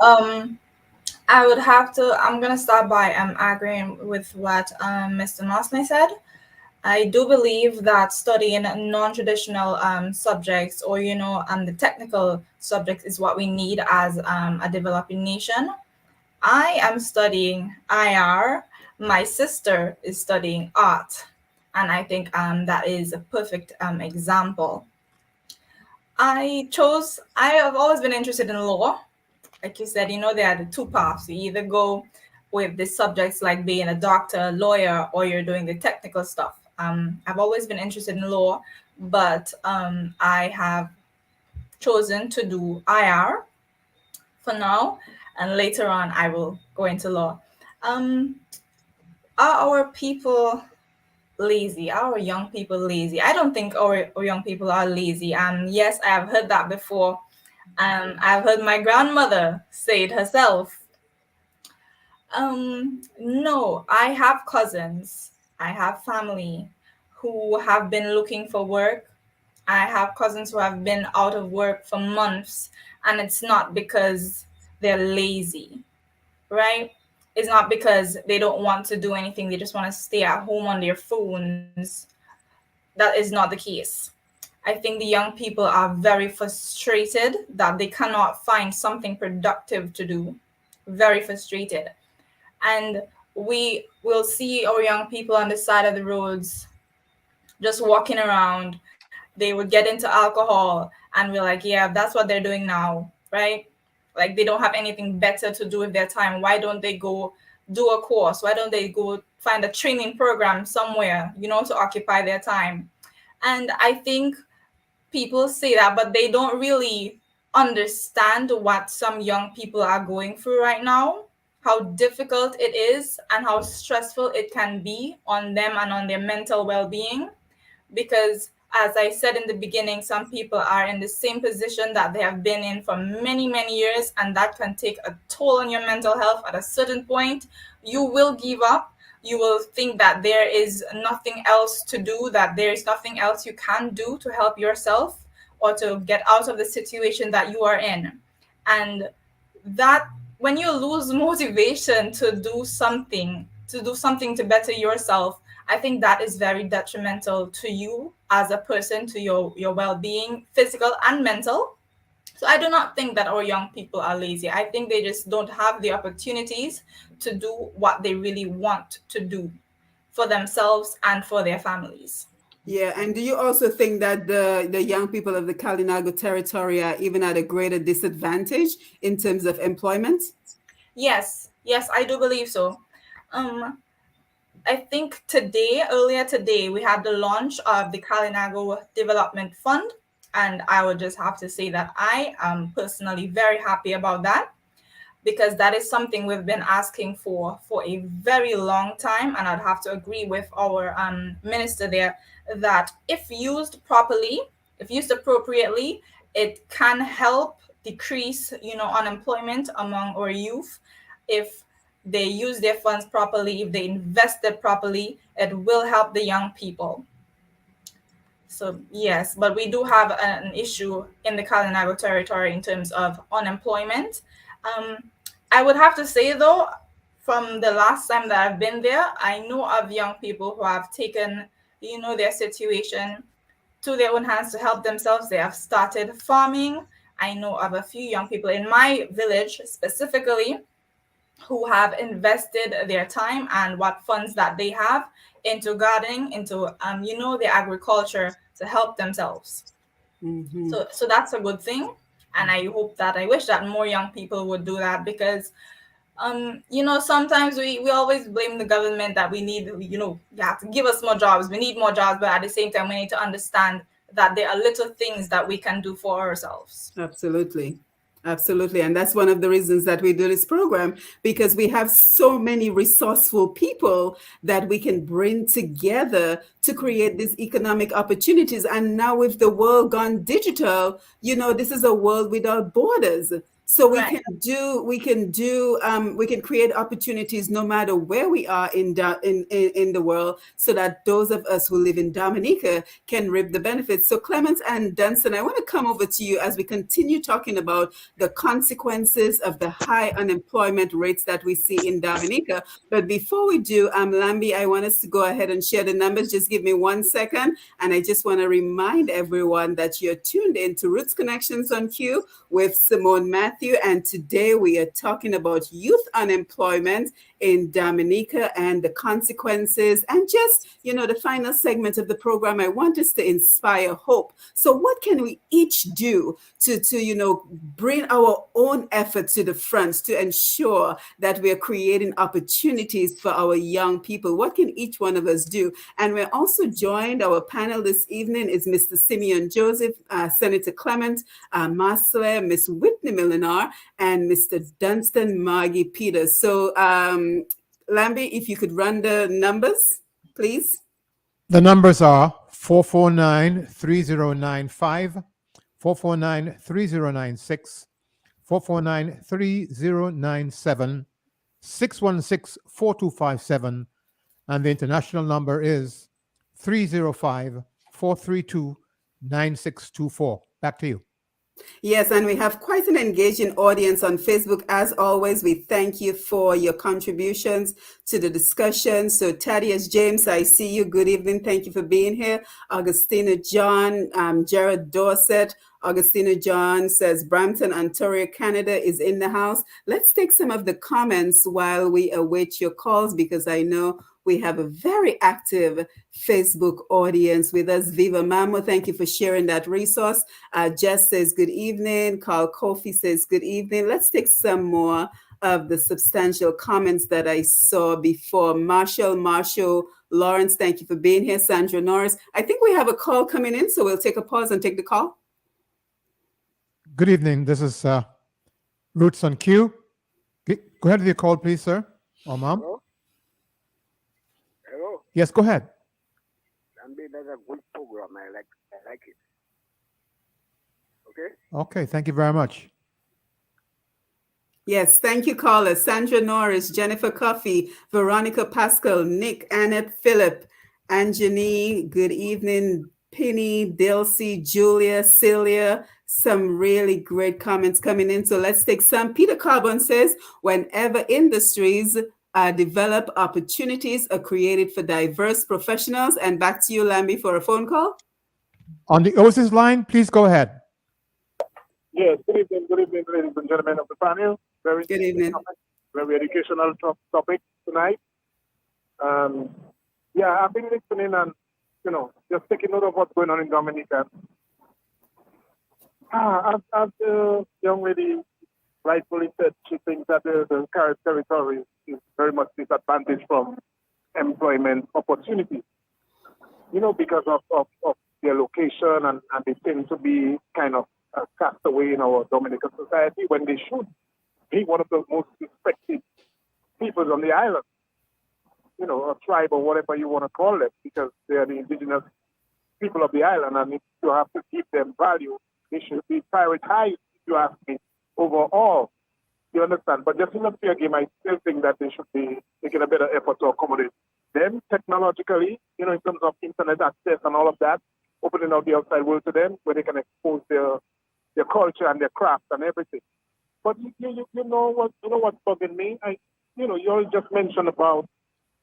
I'm gonna start by agreeing with what Mr. Mosley said. I do believe that studying non-traditional subjects, or the technical subjects, is what we need as a developing nation. I am studying IR. My sister is studying art, and I think that is a perfect example. I have always been interested in law. Like you said, there are the two paths. You either go with the subjects like being a doctor, a lawyer, or you're doing the technical stuff. I've always been interested in law, but I have chosen to do IR for now, and later on I will go into law. Are our people lazy? Our young people lazy? I don't think our young people are lazy. Yes, I have heard that before. I've heard my grandmother say it herself. No, I have cousins, I have family who have been looking for work I have cousins who have been out of work for months, and it's not because they're lazy, right? It's not because they don't want to do anything, they just want to stay at home on their phones. That is not the case. I think the young people are very frustrated that they cannot find something productive to do. Very frustrated. And we will see our young people on the side of the roads just walking around. They would get into alcohol, and we're like, yeah, that's what they're doing now, right? Like, they don't have anything better to do with their time. Why don't they go do a course? Why don't they go find a training program somewhere, to occupy their time? And I think people say that, but they don't really understand what some young people are going through right now, how difficult it is, and how stressful it can be on them and on their mental well-being. Because, as I said in the beginning, some people are in the same position that they have been in for many, many years, and that can take a toll on your mental health. At a certain point, you will give up. You will think that there is nothing else to do, that there is nothing else you can do to help yourself or to get out of the situation that you are in. And that, when you lose motivation to do something to better yourself, I think that is very detrimental to you as a person, to your well-being, physical and mental. So I do not think that our young people are lazy. I think they just don't have the opportunities to do what they really want to do for themselves and for their families. Yeah, and do you also think that the young people of the Kalinago territory are even at a greater disadvantage in terms of employment? Yes, I do believe so. I think earlier today, we had the launch of the Kalinago Development Fund. And I would just have to say that I am personally very happy about that, because that is something we've been asking for a very long time. And I'd have to agree with our minister there that if used properly, if used appropriately, it can help decrease, unemployment among our youth. If they use their funds properly, if they invest it properly, it will help the young people. So yes, but we do have an issue in the Kalinago territory in terms of unemployment. I would have to say, though, from the last time that I've been there, I know of young people who have taken, their situation to their own hands to help themselves. They have started farming. I know of a few young people in my village specifically who have invested their time and what funds that they have into gardening, into the agriculture to help themselves. Mm-hmm. So that's a good thing, and I wish that more young people would do that, because sometimes we always blame the government that we need, you have to give us more jobs, we need more jobs, but at the same time we need to understand that there are little things that we can do for ourselves. Absolutely. And that's one of the reasons that we do this program, because we have so many resourceful people that we can bring together to create these economic opportunities. And now with the world gone digital, this is a world without borders. So we can create opportunities no matter where we are in the world, so that those of us who live in Dominica can reap the benefits. So Clement and Dunstan, I want to come over to you as we continue talking about the consequences of the high unemployment rates that we see in Dominica. But before we do, Lambi, I want us to go ahead and share the numbers. Just give me 1 second. And I just want to remind everyone that you're tuned in to Roots Connections on Q with Simone Matthew. And today we are talking about youth unemployment in Dominica and the consequences, and just, the final segment of the program. I want us to inspire hope. So what can we each do to bring our own efforts to the front to ensure that we are creating opportunities for our young people? What can each one of us do? And we're also joined, our panel this evening is Mr. Simeon Joseph, Senator Clement Masle, Miss Whitney Milinar, and Mr. Dunstan Margie Peters. So, Lambi, if you could run the numbers, please. The numbers are 449-3095, 449-3096, 449-3097, 616-4257, and the international number is 305-432-98 9624. Back to you. Yes, and we have quite an engaging audience on Facebook. As always, we thank you for your contributions to the discussion. So, Thaddeus James, I see you. Good evening. Thank you for being here. Augustina John, Jared Dorset. Augustina John says Brampton, Ontario, Canada is in the house. Let's take some of the comments while we await your calls, because I know we have a very active Facebook audience with us. Viva Mamo, thank you for sharing that resource. Jess says good evening. Carl Kofi says good evening. Let's take some more of the substantial comments that I saw before. Marshall Lawrence, thank you for being here. Sandra Norris, I think we have a call coming in, so we'll take a pause and take the call. Good evening. This is Roots on Q. Go ahead with your call, please, sir. Or mom. Hello? Hello? Yes, go ahead. That's a good program. I like it. Okay? Okay, thank you very much. Yes, thank you, caller. Sandra Norris, Jennifer Coffey, Veronica Pascal, Nick, Annette, Philip, Anjani, good evening, Penny, Dilsey, Julia, Celia. Some really great comments coming in. So let's take some. Peter Carbon says, whenever industries develop, opportunities are created for diverse professionals. And back to you, Lambi, for a phone call. On the Oasis line, please go ahead. Yes, good evening, ladies and gentlemen of the panel. Very Good evening. Topic, very educational topic tonight. Yeah, I've been listening and, just taking note of what's going on in Dominica. As the young lady rightfully said, she thinks that the Carib territory is very much disadvantaged from employment opportunities, because of their location and they tend to be kind of cast away in our Dominican society when they should be one of the most respected peoples on the island, a tribe or whatever you want to call them, because they are the indigenous people of the island, and if you have to give them value, they should be prioritized, if you ask me, overall. You understand? But just in a fair game, I still think that they should be making a better effort to accommodate them technologically, in terms of internet access and all of that, opening out the outside world to them, where they can expose their culture and their craft and everything. But you know what's bugging me? You all just mentioned about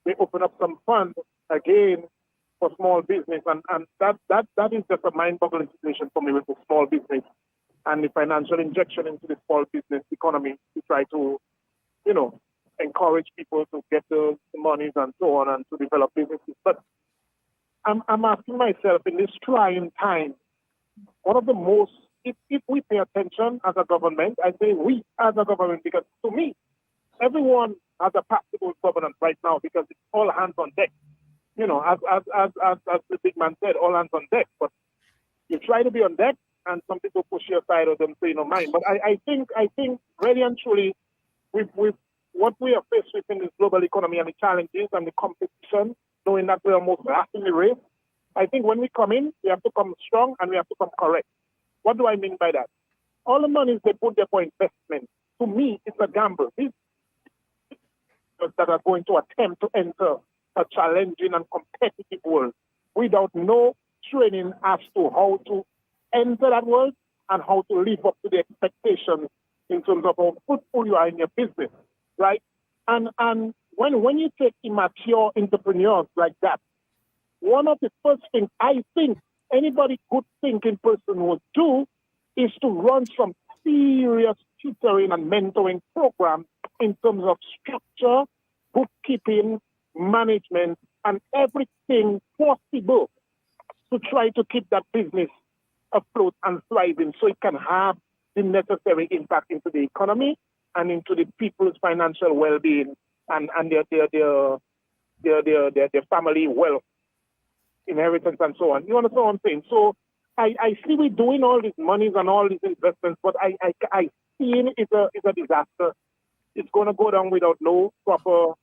they open up some funds again for small business, and that is just a mind-boggling situation for me with the small business and the financial injection into the small business economy to try to, encourage people to get the monies and so on and to develop businesses. But I'm asking myself, in this trying time, one of the most, if we pay attention as a government, I say we as a government, because to me, everyone has a practical governance right now because it's all hands on deck. As the big man said, all hands on deck. But you try to be on deck, and some people push you aside or them say no mind. But I think really and truly, with what we are faced with in this global economy and the challenges and the competition, knowing that we are almost last in the race, I think when we come in, we have to come strong and we have to come correct. What do I mean by that? All the monies they put there for investment, to me, it's a gamble. These that are going to attempt to enter a challenging and competitive world without no training as to how to enter that world and how to live up to the expectations in terms of how fruitful you are in your business, right? And when you take immature entrepreneurs like that, one of the first things I think anybody good thinking person would do is to run some serious tutoring and mentoring programs in terms of structure, bookkeeping, management, and everything possible to try to keep that business afloat and thriving so it can have the necessary impact into the economy and into the people's financial well-being and their family wealth, inheritance, and so on. You understand what I'm saying? So I see we're doing all these monies and all these investments, but I see it's a disaster. It's going to go down without no proper,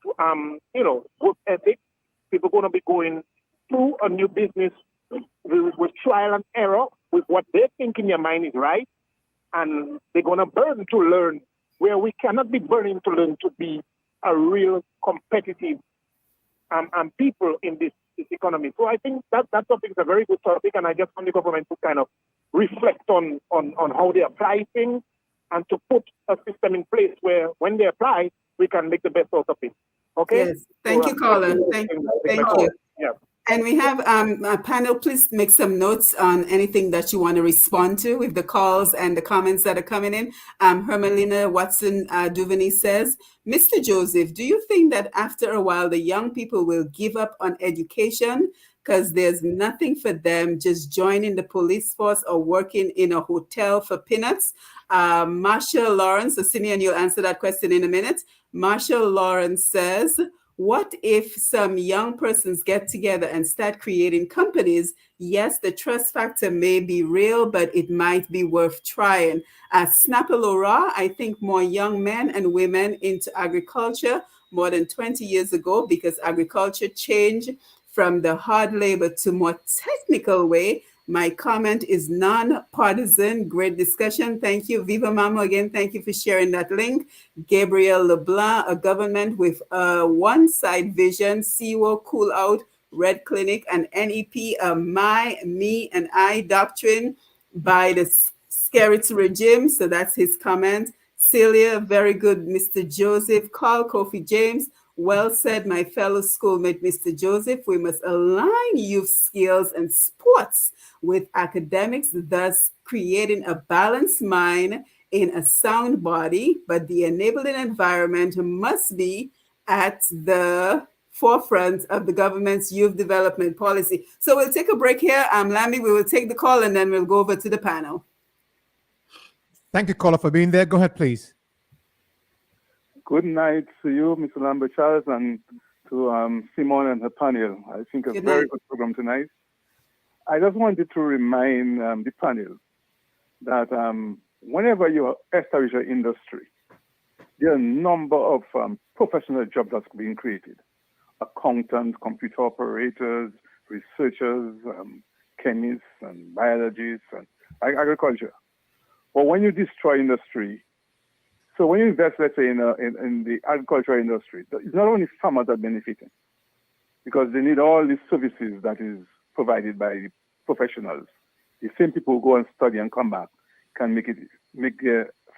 work ethic. People are going to be going through a new business with trial and error, with what they think in their mind is right, and they're going to burn to learn, where we cannot be burning to learn to be a real competitive people in this this economy. So I think that topic is a very good topic, and I just want the government to kind of reflect on how they apply things and to put a system in place where when they apply, we can make the best out of it. Okay? Yes. Thank you, caller. Thank you. Yeah. And we have a panel. Please make some notes on anything that you want to respond to with the calls and the comments that are coming in. Hermelina Watson Duvernay says, Mr. Joseph, do you think that after a while the young people will give up on education because there's nothing for them just joining the police force or working in a hotel for peanuts? Marshall Lawrence, so Simeon, you'll answer that question in a minute. Marshall Lawrence says, what if some young persons get together and start creating companies? Yes, the trust factor may be real, but it might be worth trying. Snapalora, I think more young men and women into agriculture more than 20 years ago, because agriculture changed from the hard labor to more technical way. My comment is non-partisan. Great discussion. Thank you. Viva Mamo, again, thank you for sharing that link. Gabriel LeBlanc, a government with a one-side vision, CWO, Cool Out, Red Clinic, and NEP, a my, me, and I doctrine by the Skerrit regime. So that's his comment. Celia, very good, Mr. Joseph. Carl Kofi James, well said, my fellow schoolmate, Mr. Joseph. We must align youth skills and sports with academics, thus creating a balanced mind in a sound body, but the enabling environment must be at the forefront of the government's youth development policy. So we'll take a break here. Lambi, we will take the call and then we'll go over to the panel. Thank you, caller, for being there. Go ahead, please. Good night to you, Mr. Lambert Charles, and to Simone and her panel. I think a very good program tonight. I just wanted to remind the panel that whenever you establish an industry, there are a number of professional jobs that's being created. Accountants, computer operators, researchers, chemists, and biologists, and agriculture. But when you destroy industry, so when you invest, let's say, in the agricultural industry, it's not only farmers that are benefiting, because they need all these services that is provided by the professionals. The same people who go and study and come back can make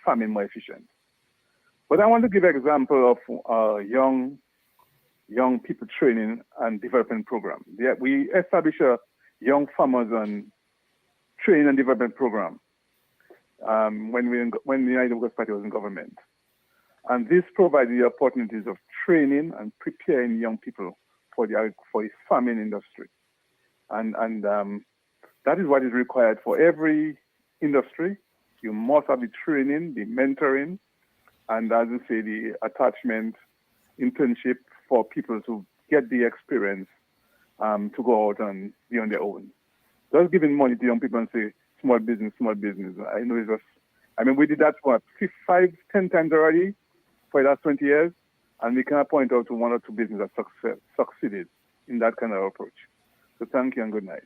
farming more efficient. But I want to give an example of young people training and development program. We established a young farmers and training and development program when the United Workers' Party was in government. And this provides the opportunities of training and preparing young people for the farming industry. And that is what is required for every industry. You must have the training, the mentoring, and as you say, the attachment, internship for people to get the experience to go out and be on their own. Just giving money to young people and say, small business. I know it's just, we did that for 5-10 times already for the last 20 years, and we cannot point out to one or two businesses that succeeded in that kind of approach. So thank you and good night.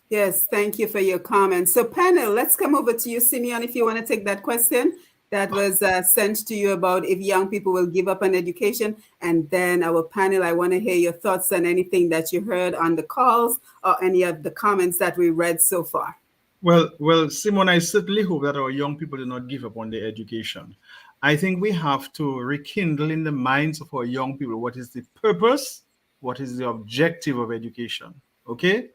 Yes, thank you for your comments. So panel, let's come over to you, Simeon, if you want to take that question that was sent to you about if young people will give up on education. And then our panel, I want to hear your thoughts on anything that you heard on the calls or any of the comments that we read so far. Well, Simon, I certainly hope that our young people do not give up on their education. I think we have to rekindle in the minds of our young people what is the purpose, what is the objective of education, okay?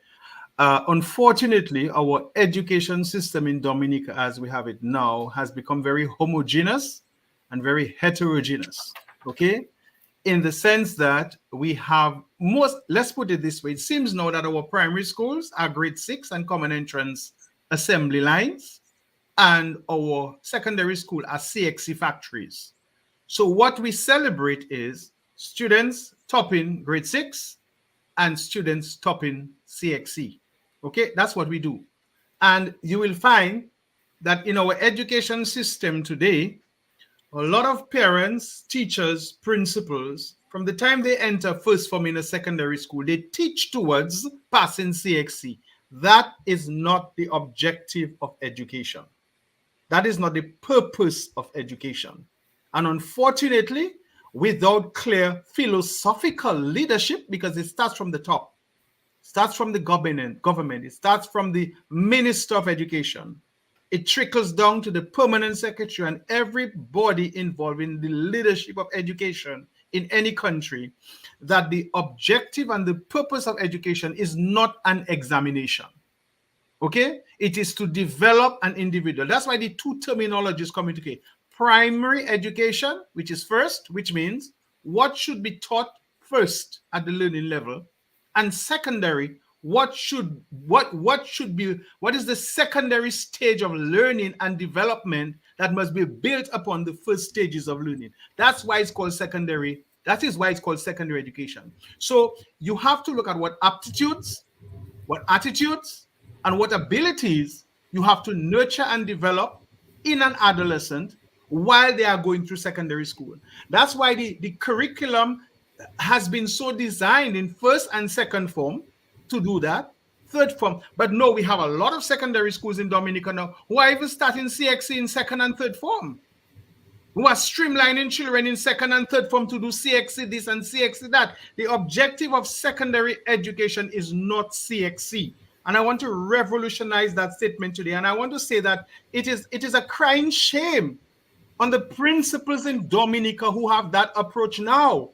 Unfortunately, our education system in Dominica, as we have it now, has become very homogeneous and very heterogeneous, okay? In the sense that we have let's put it this way, it seems now that our primary schools are grade 6 and common entrance assembly lines, and our secondary school are CXC factories. So what we celebrate is students topping grade 6 and students topping CXC. Okay, that's what we do. And you will find that in our education system today, a lot of parents, teachers, principals, from the time they enter first form in a secondary school, they teach towards passing CXC. That is not the objective of education. That is not the purpose of education. And unfortunately, without clear philosophical leadership, because it starts from the top, starts from the government. It starts from the Minister of Education. It trickles down to the permanent secretary and everybody involved in the leadership of education in any country, that the objective and the purpose of education is not an examination. Okay? It is to develop an individual. That's why the two terminologies communicate. Primary education, which is first, which means what should be taught first at the learning level, and secondary, what is the secondary stage of learning and development that must be built upon the first stages of learning. That's why it's called secondary. That is why it's called secondary education. So you have to look at what aptitudes, what attitudes, and what abilities you have to nurture and develop in an adolescent while they are going through secondary school. That's why the curriculum has been so designed in first and second form to do that, third form. But no, we have a lot of secondary schools in Dominica now who are even starting CXC in second and third form, who are streamlining children in second and third form to do CXC this and CXC that. The objective of secondary education is not CXC. And I want to revolutionize that statement today. And I want to say that it is a crying shame on the principals in Dominica who have that approach now.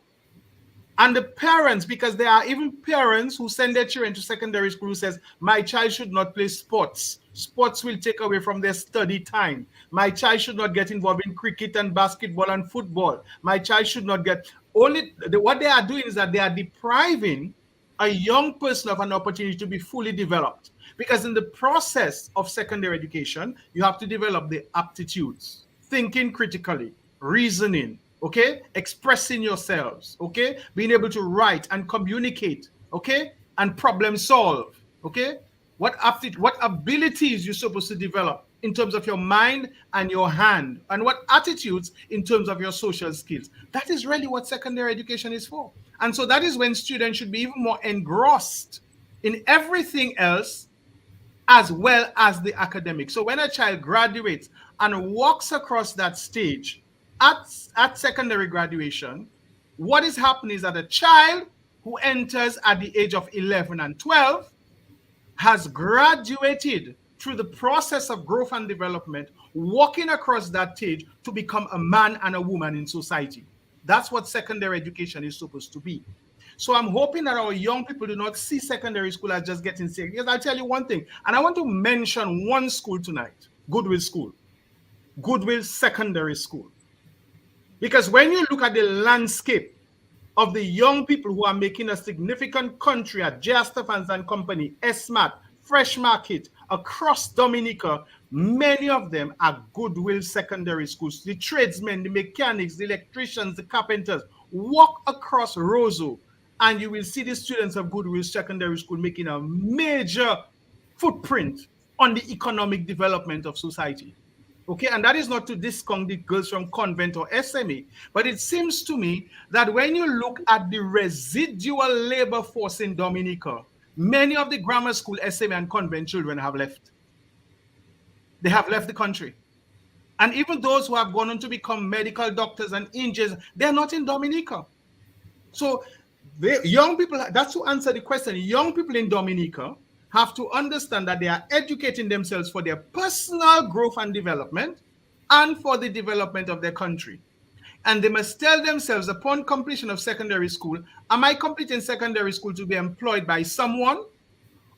And the parents, because there are even parents who send their children to secondary school who says, my child should not play sports. Sports will take away from their study time. My child should not get involved in cricket and basketball and football. My child should not get... What they are doing is that they are depriving a young person of an opportunity to be fully developed. Because in the process of secondary education, you have to develop the aptitudes, thinking critically, reasoning, okay, expressing yourselves, okay, being able to write and communicate, okay, and problem solve, okay. What abilities you're supposed to develop in terms of your mind and your hand, and what attitudes in terms of your social skills. That is really what secondary education is for. And so that is when students should be even more engrossed in everything else as well as the academic. So when a child graduates and walks across that stage at secondary graduation, what is happening is that a child who enters at the age of 11 and 12 has graduated through the process of growth and development, walking across that stage to become a man and a woman in society. That's what secondary education is supposed to be. So I'm hoping that our young people do not see secondary school as just getting sick. Because I'll tell you one thing, and I want to mention one school tonight, Goodwill School, Goodwill Secondary School. Because when you look at the landscape of the young people who are making a significant country at J.R. Stephens and Company, SMAT, Fresh Market, across Dominica, many of them are Goodwill Secondary Schools. The tradesmen, the mechanics, the electricians, the carpenters, walk across Roseau, and you will see the students of Goodwill Secondary School making a major footprint on the economic development of society. Okay, and that is not to discount the girls from convent or SMA, but it seems to me that when you look at the residual labor force in Dominica, many of the grammar school, SMA, and convent children have left. They have left the country. And even those who have gone on to become medical doctors and engineers, they're not in Dominica. So young people, that's to answer the question, young people in Dominica have to understand that they are educating themselves for their personal growth and development and for the development of their country. And they must tell themselves upon completion of secondary school, am I completing secondary school to be employed by someone?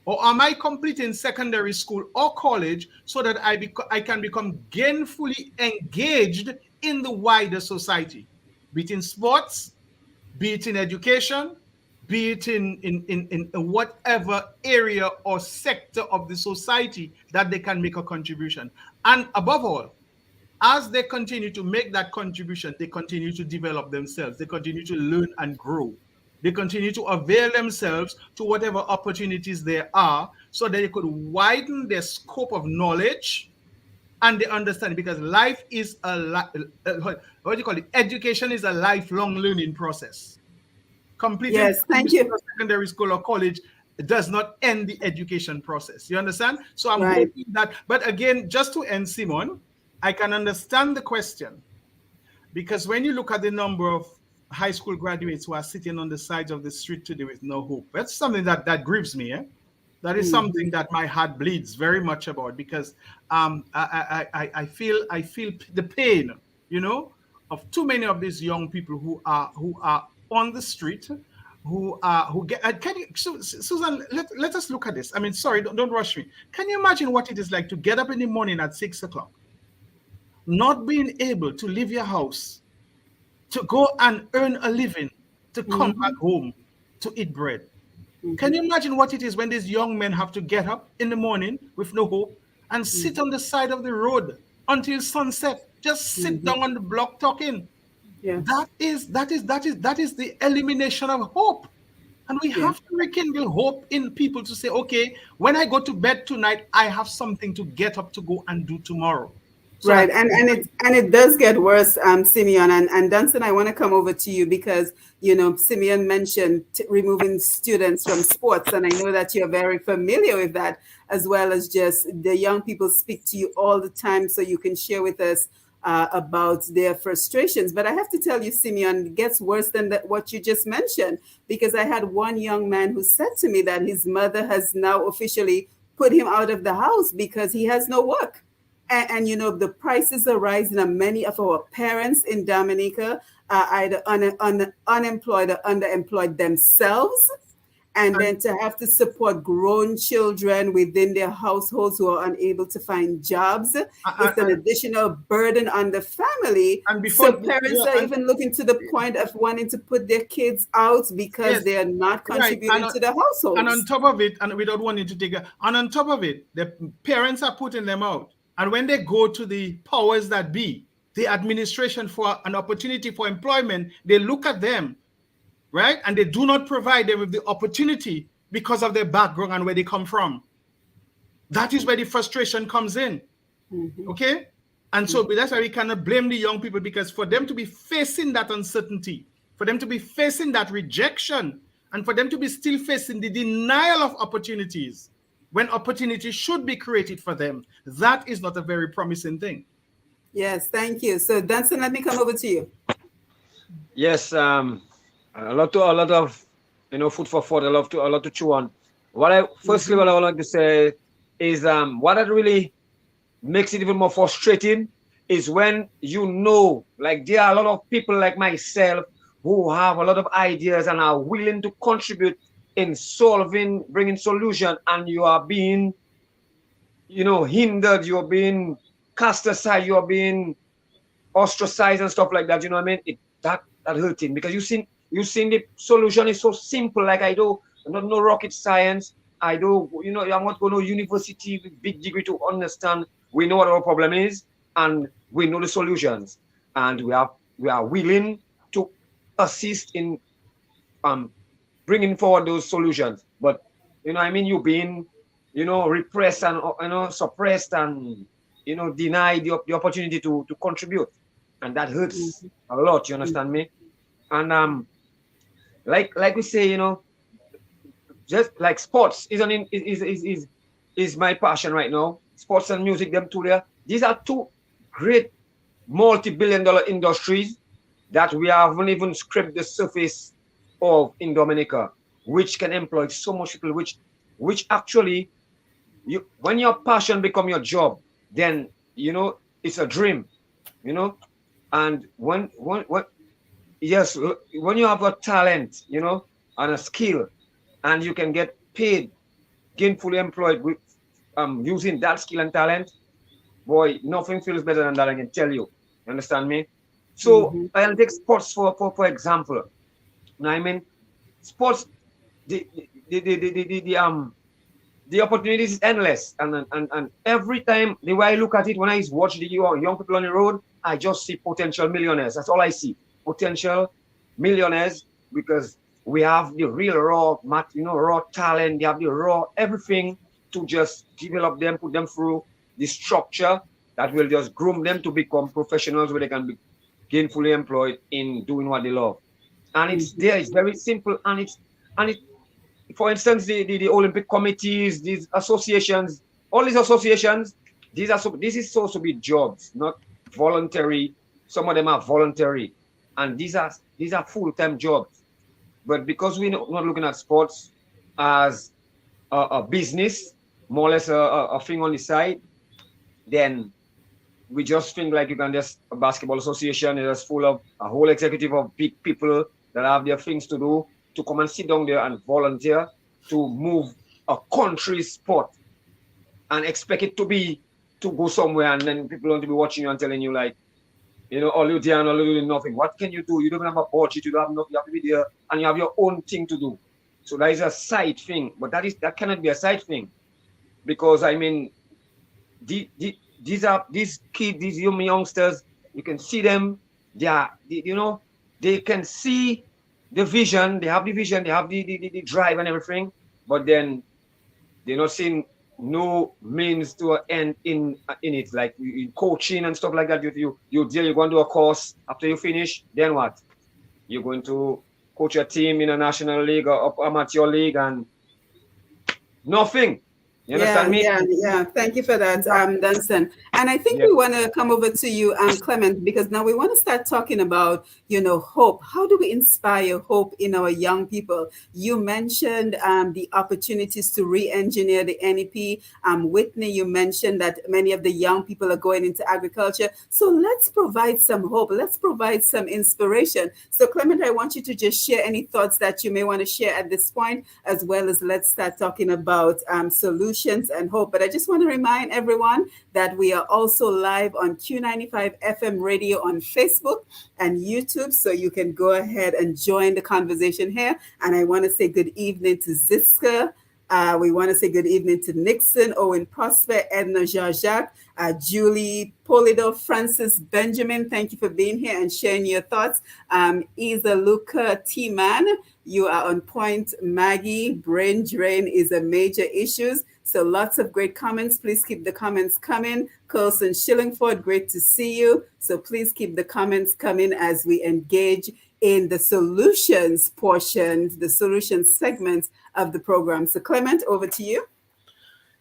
Or am I completing secondary school or college so that I can become gainfully engaged in the wider society, be it in sports, be it in education, be it in whatever area or sector of the society that they can make a contribution. And above all, as they continue to make that contribution, they continue to develop themselves. They continue to learn and grow. They continue to avail themselves to whatever opportunities there are so that they could widen their scope of knowledge and they understand, because life is what do you call it? Education is a lifelong learning process. Completing secondary school or college does not end the education process. You understand? So I'm hoping that, but again, just to end, Simon, I can understand the question, because when you look at the number of high school graduates who are sitting on the sides of the street today with no hope. That's something that grieves me. That is something that my heart bleeds very much about, because I feel the pain, of too many of these young people who are on the street, who get. Can you, Susan? Let us look at this. I mean, sorry, don't rush me. Can you imagine what it is like to get up in the morning at 6 o'clock, not being able to leave your house, to go and earn a living, to come back home to eat bread? Can you imagine what it is when these young men have to get up in the morning with no hope and sit on the side of the road until sunset, just sit down on the block talking? Yeah. That is the elimination of hope. And we have to rekindle hope in people to say, okay, when I go to bed tonight, I have something to get up to go and do tomorrow. So right, and it does get worse, Simeon and Dunstan. I want to come over to you because Simeon mentioned removing students from sports, and I know that you're very familiar with that, as well as just the young people speak to you all the time, so you can share with us about their frustrations. But I have to tell you, Simeon, it gets worse than what you just mentioned, because I had one young man who said to me that his mother has now officially put him out of the house because he has no work. And the prices are rising, and many of our parents in Dominica are either unemployed or underemployed themselves. And then to have to support grown children within their households who are unable to find jobs, it's an additional burden on the family. And so parents are even looking to the point of wanting to put their kids out because they are not contributing to the household. And on top of it, and without wanting to take and on top of it, the parents are putting them out. And when they go to the powers that be, the administration for an opportunity for employment, they look at them, right? And they do not provide them with the opportunity because of their background and where they come from. That is where the frustration comes in, okay? And so that's why we cannot blame the young people, because for them to be facing that uncertainty, for them to be facing that rejection, and for them to be still facing the denial of opportunities, when opportunity should be created for them, that is not a very promising thing. Yes, thank you. So Dunstan, let me come over to you. Yes, a lot of food for thought. A lot to chew on. What I would like to say is what really makes it even more frustrating is when like there are a lot of people like myself who have a lot of ideas and are willing to contribute in bringing solution, and you are being, hindered, you're being cast aside, you're being ostracized and stuff like that. You know what I mean? That hurting, because you seen the solution is so simple. Like I don't know rocket science. I'm not going to university with big degree to understand. We know what our problem is, and we know the solutions, and we are willing to assist in bringing forward those solutions. But you being repressed and suppressed and denied the opportunity to contribute, and that hurts a lot. You understand me? And like we say, just like sports is my passion right now. Sports and music, them two there. These are two great multi-billion-dollar industries that we haven't even scraped the surface of in Dominica, which can employ so much people, which actually, when your passion become your job, then it's a dream, and when you have a talent, and a skill, and you can get paid, gainfully employed with using that skill and talent, boy, nothing feels better than that, I can tell you. You understand me? So I'll take sports for example. I mean, sports, the opportunities is endless, and every time the way I look at it, when I watch the young people on the road, I just see potential millionaires. That's all I see, potential millionaires, because we have the real raw talent. They have the raw everything to just develop them, put them through the structure that will just groom them to become professionals where they can be gainfully employed in doing what they love. And it's very simple, and it for instance, the Olympic committees, these associations, all these associations, this is supposed to be jobs, not voluntary. Some of them are voluntary, and these are these are full-time jobs. But because we're not looking at sports as a business, more or less a thing on the side, then we just think like you can just, a basketball association is just full of a whole executive of big people that have their things to do, to come and sit down there and volunteer to move a country's sport and expect it to go somewhere, and then people want to be watching you and telling you like, you know, all you doing, all you doing nothing. What can you do? You don't even have a budget, you don't have enough, you have to be there and you have your own thing to do. So that is a side thing, but that cannot be a side thing, because I mean, these kids, these youngsters, you can see them. They can see the vision. They have the vision. They have the drive and everything. But then they're not seeing no means to end in it, like in coaching and stuff like that. You're going to do a course. After you finish, then what? You're going to coach a team in a national league or amateur league, and nothing. You understand me? Yeah. Thank you for that, Dunstan. And I think we want to come over to you, Clement, because now we want to start talking about, hope. How do we inspire hope in our young people? You mentioned the opportunities to re-engineer the NEP. Whitney, you mentioned that many of the young people are going into agriculture. So let's provide some hope. Let's provide some inspiration. So Clement, I want you to just share any thoughts that you may want to share at this point, as well as let's start talking about solutions and hope. But I just want to remind everyone that we are also live on Q95 FM radio on Facebook and YouTube, so you can go ahead and join the conversation here. And I want to say good evening to Ziska. We want to say good evening to Nixon, Owen Prosper, Edna Jean-Jacques, Julie Polido, Francis Benjamin. Thank you for being here and sharing your thoughts. Isa Luca T-Man, you are on point. Maggie, brain drain is a major issue. So lots of great comments. Please keep the comments coming. Colson Shillingford, great to see you. So please keep the comments coming as we engage in the solutions portion, the solutions segment of the program. So Clement, over to you.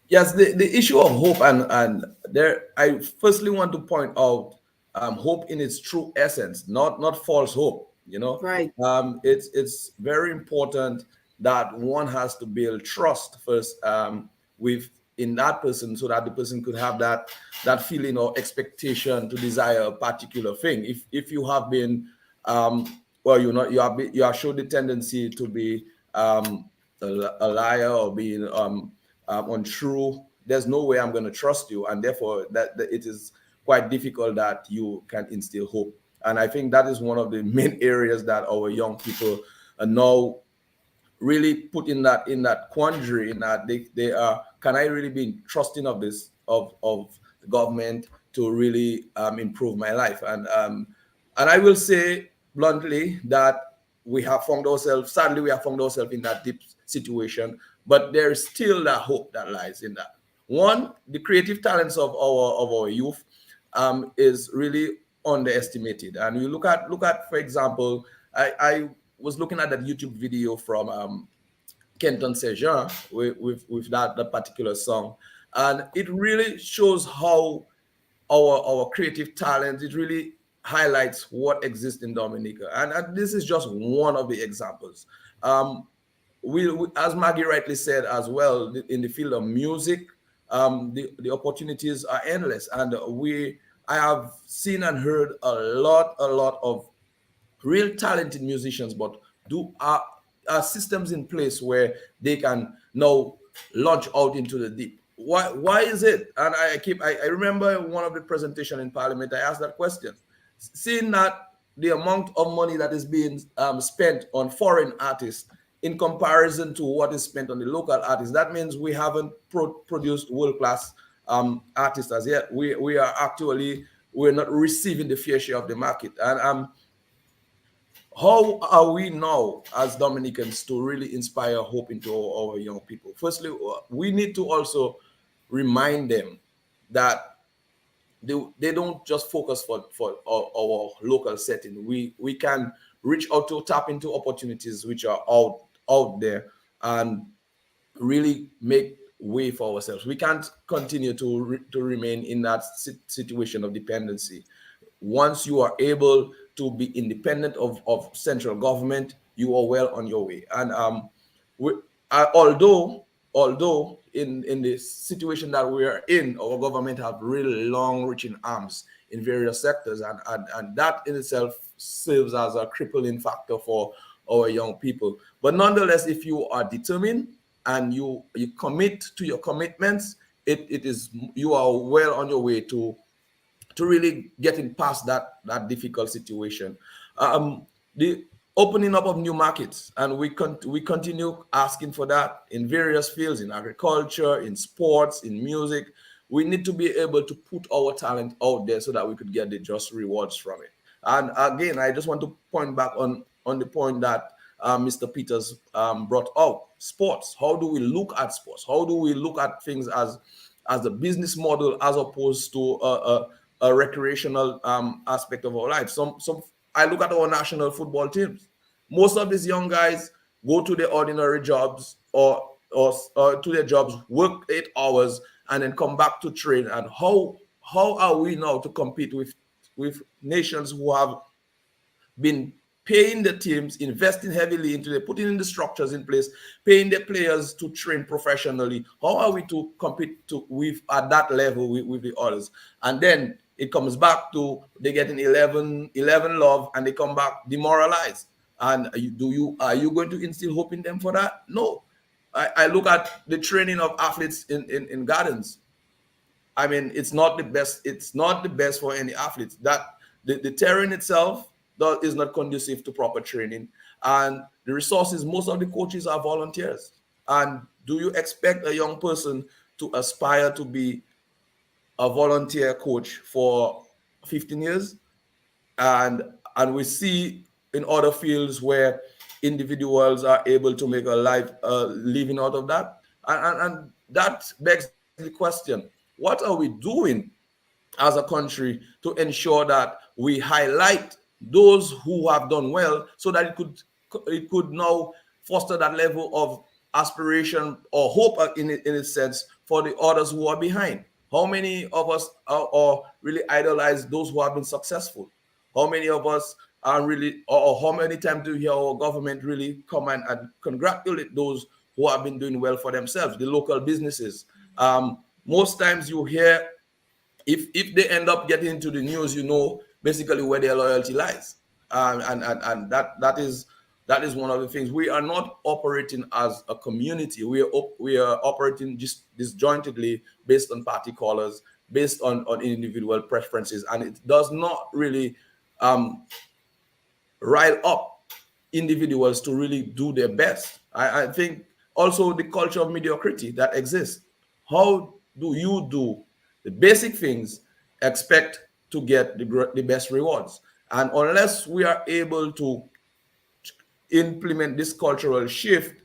Yes, the issue of hope, and there, I firstly want to point out hope in its true essence, not false hope. Right. It's very important that one has to build trust first in that person, so that the person could have that feeling or expectation to desire a particular thing. If you have been you have showed the tendency to be a liar or being untrue, there's no way I'm going to trust you, and therefore that it is quite difficult that you can instill hope. And I think that is one of the main areas that our young people are now really put in that quandary, in that they are, can I really be trusting of this of the government to really improve my life? And I will say bluntly that we have found ourselves in that deep situation, but there is still that hope that lies in that. One, the creative talents of our youth is really underestimated. And you look at, for example, I was looking at that YouTube video from Kenton Sejean with that particular song, and it really shows how our creative talent, it really highlights what exists in Dominica, and this is just one of the examples. We, as Maggie rightly said as well, in the field of music, the opportunities are endless, and I have seen and heard a lot of real talented musicians, but are systems in place where they can now launch out into the deep. Why is it? And I remember one of the presentation in Parliament, I asked that question. Seeing that the amount of money that is being spent on foreign artists in comparison to what is spent on the local artists, that means we haven't produced world-class artists as yet. We're not receiving the fair share of the market. And how are we now as Dominicans to really inspire hope into our young people? Firstly, we need to also remind them that they don't just focus for our local setting. We can reach out to tap into opportunities which are out there and really make way for ourselves. We can't continue to remain in that situation of dependency. Once you are able to be independent of central government, you are well on your way. And although in the situation that we are in, our government have really long-reaching arms in various sectors, and that in itself serves as a crippling factor for our young people. But nonetheless, if you are determined and you commit to your commitments, you are well on your way to really getting past that difficult situation. The opening up of new markets, and we continue asking for that in various fields, in agriculture, in sports, in music. We need to be able to put our talent out there so that we could get the just rewards from it. And again, I just want to point back on the point that Mr. Peters brought out: sports. How do we look at sports? How do we look at things as a business model as opposed to a recreational aspect of our life? I look at our national football teams. Most of these young guys go to their ordinary jobs or to their jobs, work 8 hours, and then come back to train. And how are we now to compete with nations who have been paying the teams, investing heavily into putting in the structures in place, paying their players to train professionally? How are we to compete at that level with the others? And then it comes back to they getting 11 love, and they come back demoralized. And are you going to instill hope in them for that? No. I look at the training of athletes in gardens. I mean, it's not the best. It's not the best for any athletes. That the terrain itself is not conducive to proper training, and the resources. Most of the coaches are volunteers. And do you expect a young person to aspire to be a volunteer coach for 15 years? And we see in other fields where individuals are able to make a living out of that. And that begs the question: what are we doing as a country to ensure that we highlight those who have done well, so that it could now foster that level of aspiration or hope in a sense for the others who are behind? How many of us are really idolize those who have been successful? How many of us are really, or how many times do you hear our government really come and congratulate those who have been doing well for themselves, the local businesses? Most times you hear, if they end up getting into the news, basically where their loyalty lies. And that is one of the things. We are not operating as a community. We are operating just disjointedly based on party colors, based on individual preferences, and it does not really rile up individuals to really do their best. I think also the culture of mediocrity that exists. How do you do the basic things, expect to get the best rewards? And unless we are able to implement this cultural shift,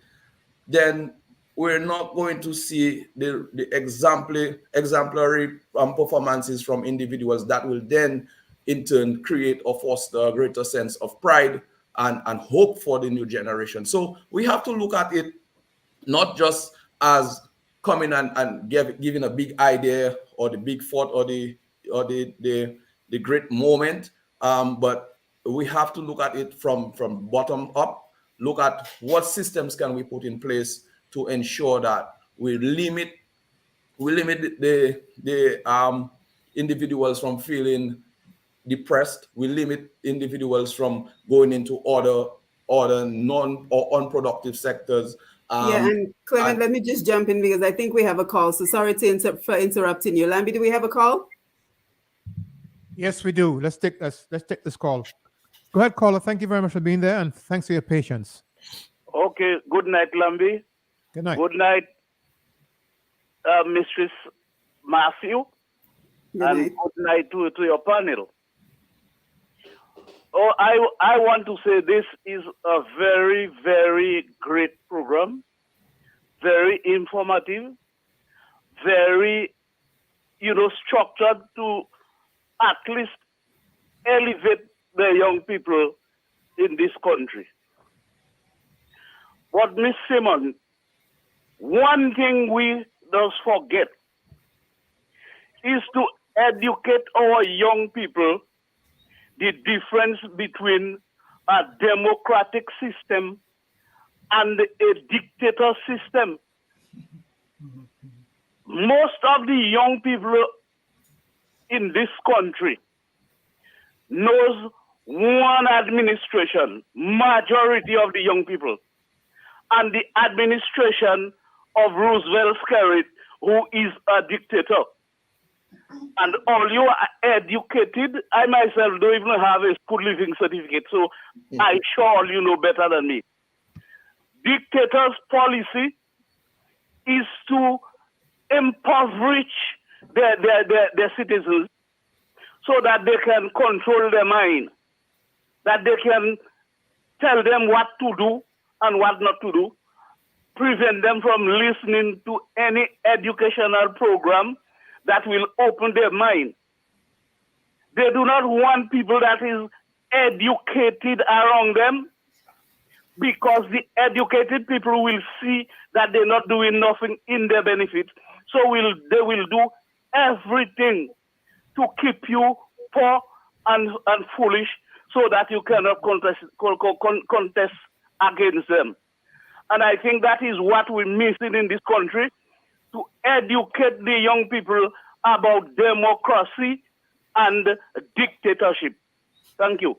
then we're not going to see the exemplary performances from individuals that will then in turn create or foster a greater sense of pride and hope for the new generation. So we have to look at it not just as coming and giving a big idea or the big thought or the great moment, but we have to look at it from bottom up. Look at what systems can we put in place to ensure that we limit the individuals from feeling depressed. We limit individuals from going into other non or unproductive sectors. And Clement, let me just jump in because I think we have a call. So sorry for interrupting you. Lambi, do we have a call? Yes, we do. Let's take this call. Go ahead, caller. Thank you very much for being there, and thanks for your patience. Okay. Good night, Lambi. Good night. Good night, Mistress Matthew. Good and night. good night to your panel. Oh, I want to say this is a very, very great program, very informative, very, structured to at least elevate the young people in this country. But Miss Simon, one thing we don't forget is to educate our young people the difference between a democratic system and a dictator system. Most of the young people in this country knows one administration, majority of the young people, and the administration of Roosevelt Skerrit, who is a dictator. And all you are educated, I myself don't even have a school living certificate, so I'm sure you know better than me. Dictators' policy is to impoverish their citizens so that they can control their mind, that they can tell them what to do and what not to do, prevent them from listening to any educational program that will open their mind. They do not want people that is educated around them, because the educated people will see that they're not doing nothing in their benefit. So they will do everything to keep you poor and foolish so that you cannot contest against them. And I think that is what we're missing in this country, to educate the young people about democracy and dictatorship. Thank you.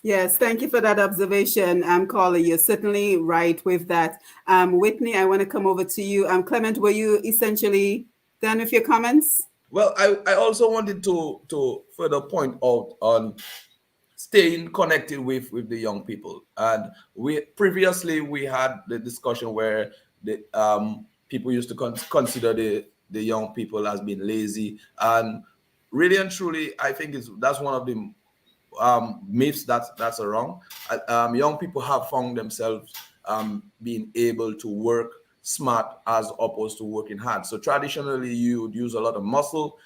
Yes, thank you for that observation, Caller. You're certainly right with that. Whitney, I want to come over to you. Clement, were you essentially done with your comments? Well, I also wanted to further point out on staying connected with the young people. And previously we had the discussion where the people used to consider the young people as being lazy. And really and truly, I think that's one of the myths that's wrong. Young people have found themselves being able to work smart as opposed to working hard. So traditionally, you would use a lot of muscle.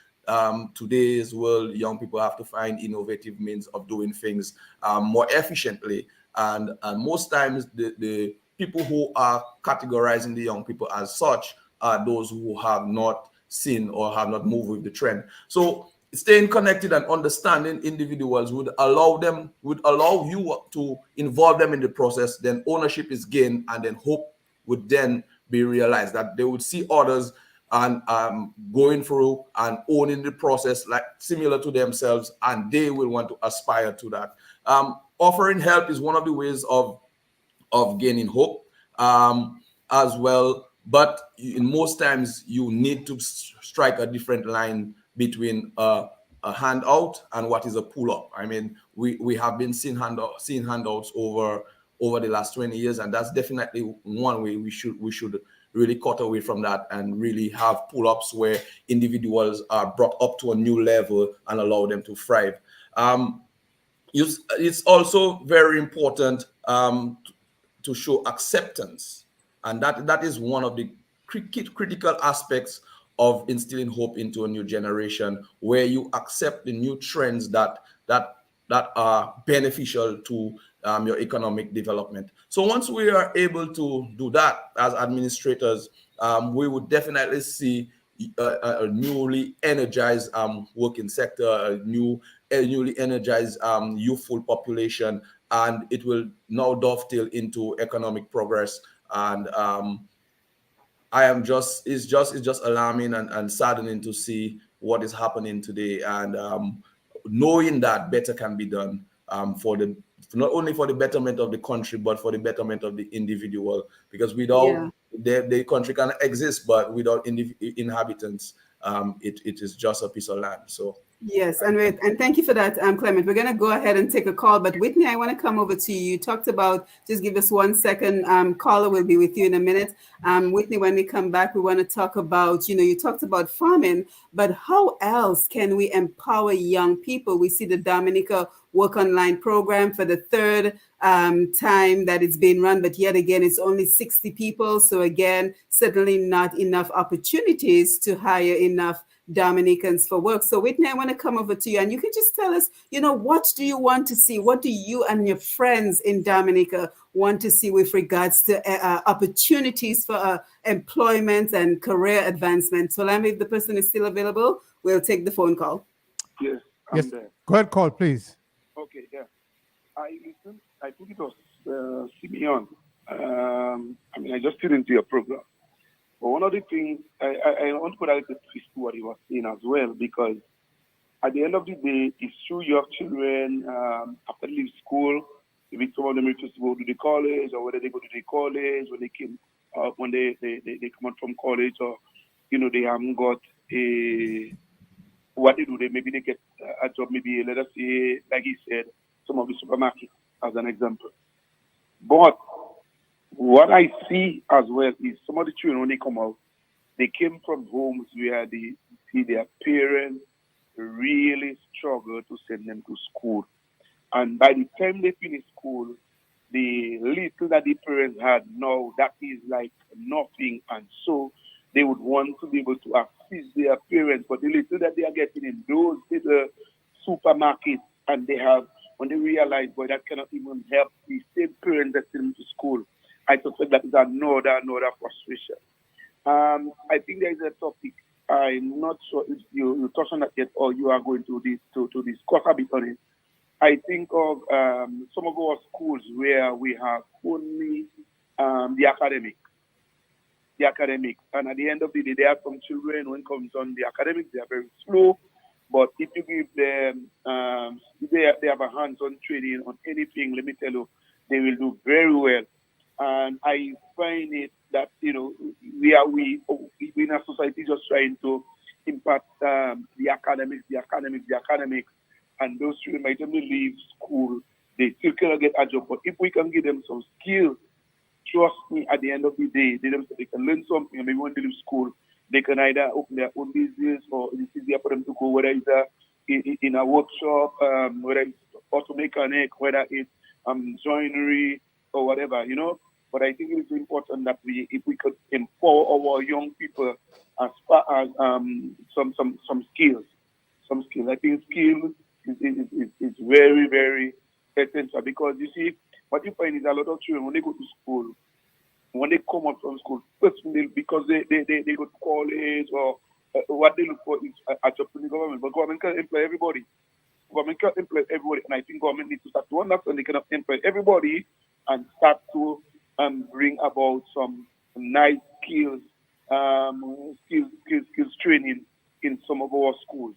Today's world, young people have to find innovative means of doing things more efficiently. And most times, the people who are categorizing the young people as such are those who have not seen or have not moved with the trend. So staying connected and understanding individuals would allow you to involve them in the process. Then ownership is gained, and then hope would then be realized, that they would see others and going through and owning the process like similar to themselves, and they will want to aspire to that. Offering help is one of the ways of gaining hope as well. But in most times, you need to strike a different line between a handout and what is a pull-up. I mean, we have been seeing handouts over the last 20 years, and that's definitely one way we should really cut away from that and really have pull-ups where individuals are brought up to a new level and allow them to thrive. It's also very important to show acceptance, and that is one of the critical aspects of instilling hope into a new generation, where you accept the new trends that are beneficial to your economic development. So once we are able to do that as administrators, we would definitely see a newly energized working sector, a newly energized youthful population, and it will now dovetail into economic progress. And it's just alarming and saddening to see what is happening today, and knowing that better can be done not only for the betterment of the country, but for the betterment of the individual. Because without the country can exist, but without inhabitants, it is just a piece of land. So. Yes, and thank you for that, Clement. We're going to go ahead and take a call, but Whitney, I want to come over to you. You talked about, just give us 1 second, caller will be with you in a minute. Whitney, when we come back, we want to talk about, you talked about farming, but how else can we empower young people? We see the Dominica Work Online program for the third time that it's been run, but yet again, it's only 60 people. So again, certainly not enough opportunities to hire enough Dominicans for work. So Whitney, I want to come over to you, and you can just tell us, what do you want to see? What do you and your friends in Dominica want to see with regards to opportunities for employment and career advancement? So if the person is still available, we'll take the phone call. Yes, yes. there. Go ahead, call, please. Okay. I listened. I think it was Simeon. I just tuned into your program. But one of the things, I want to put a little twist to what he was saying as well, because at the end of the day, it's true you have children after they leave school, maybe some of them refuse to go to the college, or whether they go to the college when they came, when they come out from college, or they haven't got what they do. Maybe they get a job, maybe let us say, like he said, some of the supermarkets as an example. But what I see as well is some of the children when they come out, they came from homes where they see their parents really struggle to send them to school. And by the time they finish school, the little that the parents had now, that is like nothing. And so they would want to be able to assist their parents. But the little that they are getting in those little supermarkets, and they have, when they realize, boy, that cannot even help the same parents that send them to school, I suspect that is another frustration. I think there is a topic. I'm not sure if you touched on that yet, or you are going to discuss a bit on it. I think of some of our schools where we have only the academic. And at the end of the day, there are some children, when it comes on the academics, they are very slow. But if you give them, they have a hands-on training on anything, let me tell you, they will do very well. And I find it that, we in a society just trying to impact the academics, and those children might only leave school, they still cannot get a job. But if we can give them some skills, trust me, at the end of the day, they can learn something, and maybe when they leave school, they can either open their own business, or it's easier for them to go, whether it's in a workshop, whether it's auto mechanic, whether it's joinery, or whatever, But I think it is important that if we could empower our young people as far as some skills. I think skills is very, very essential, because you see, what you find is a lot of children, when they go to school, when they come out from school, personally, because they go to college, or what they look for is a job in the government. But government can employ everybody. And I think government needs to start to understand they cannot employ everybody, and start to bring about some nice skills training in some of our schools.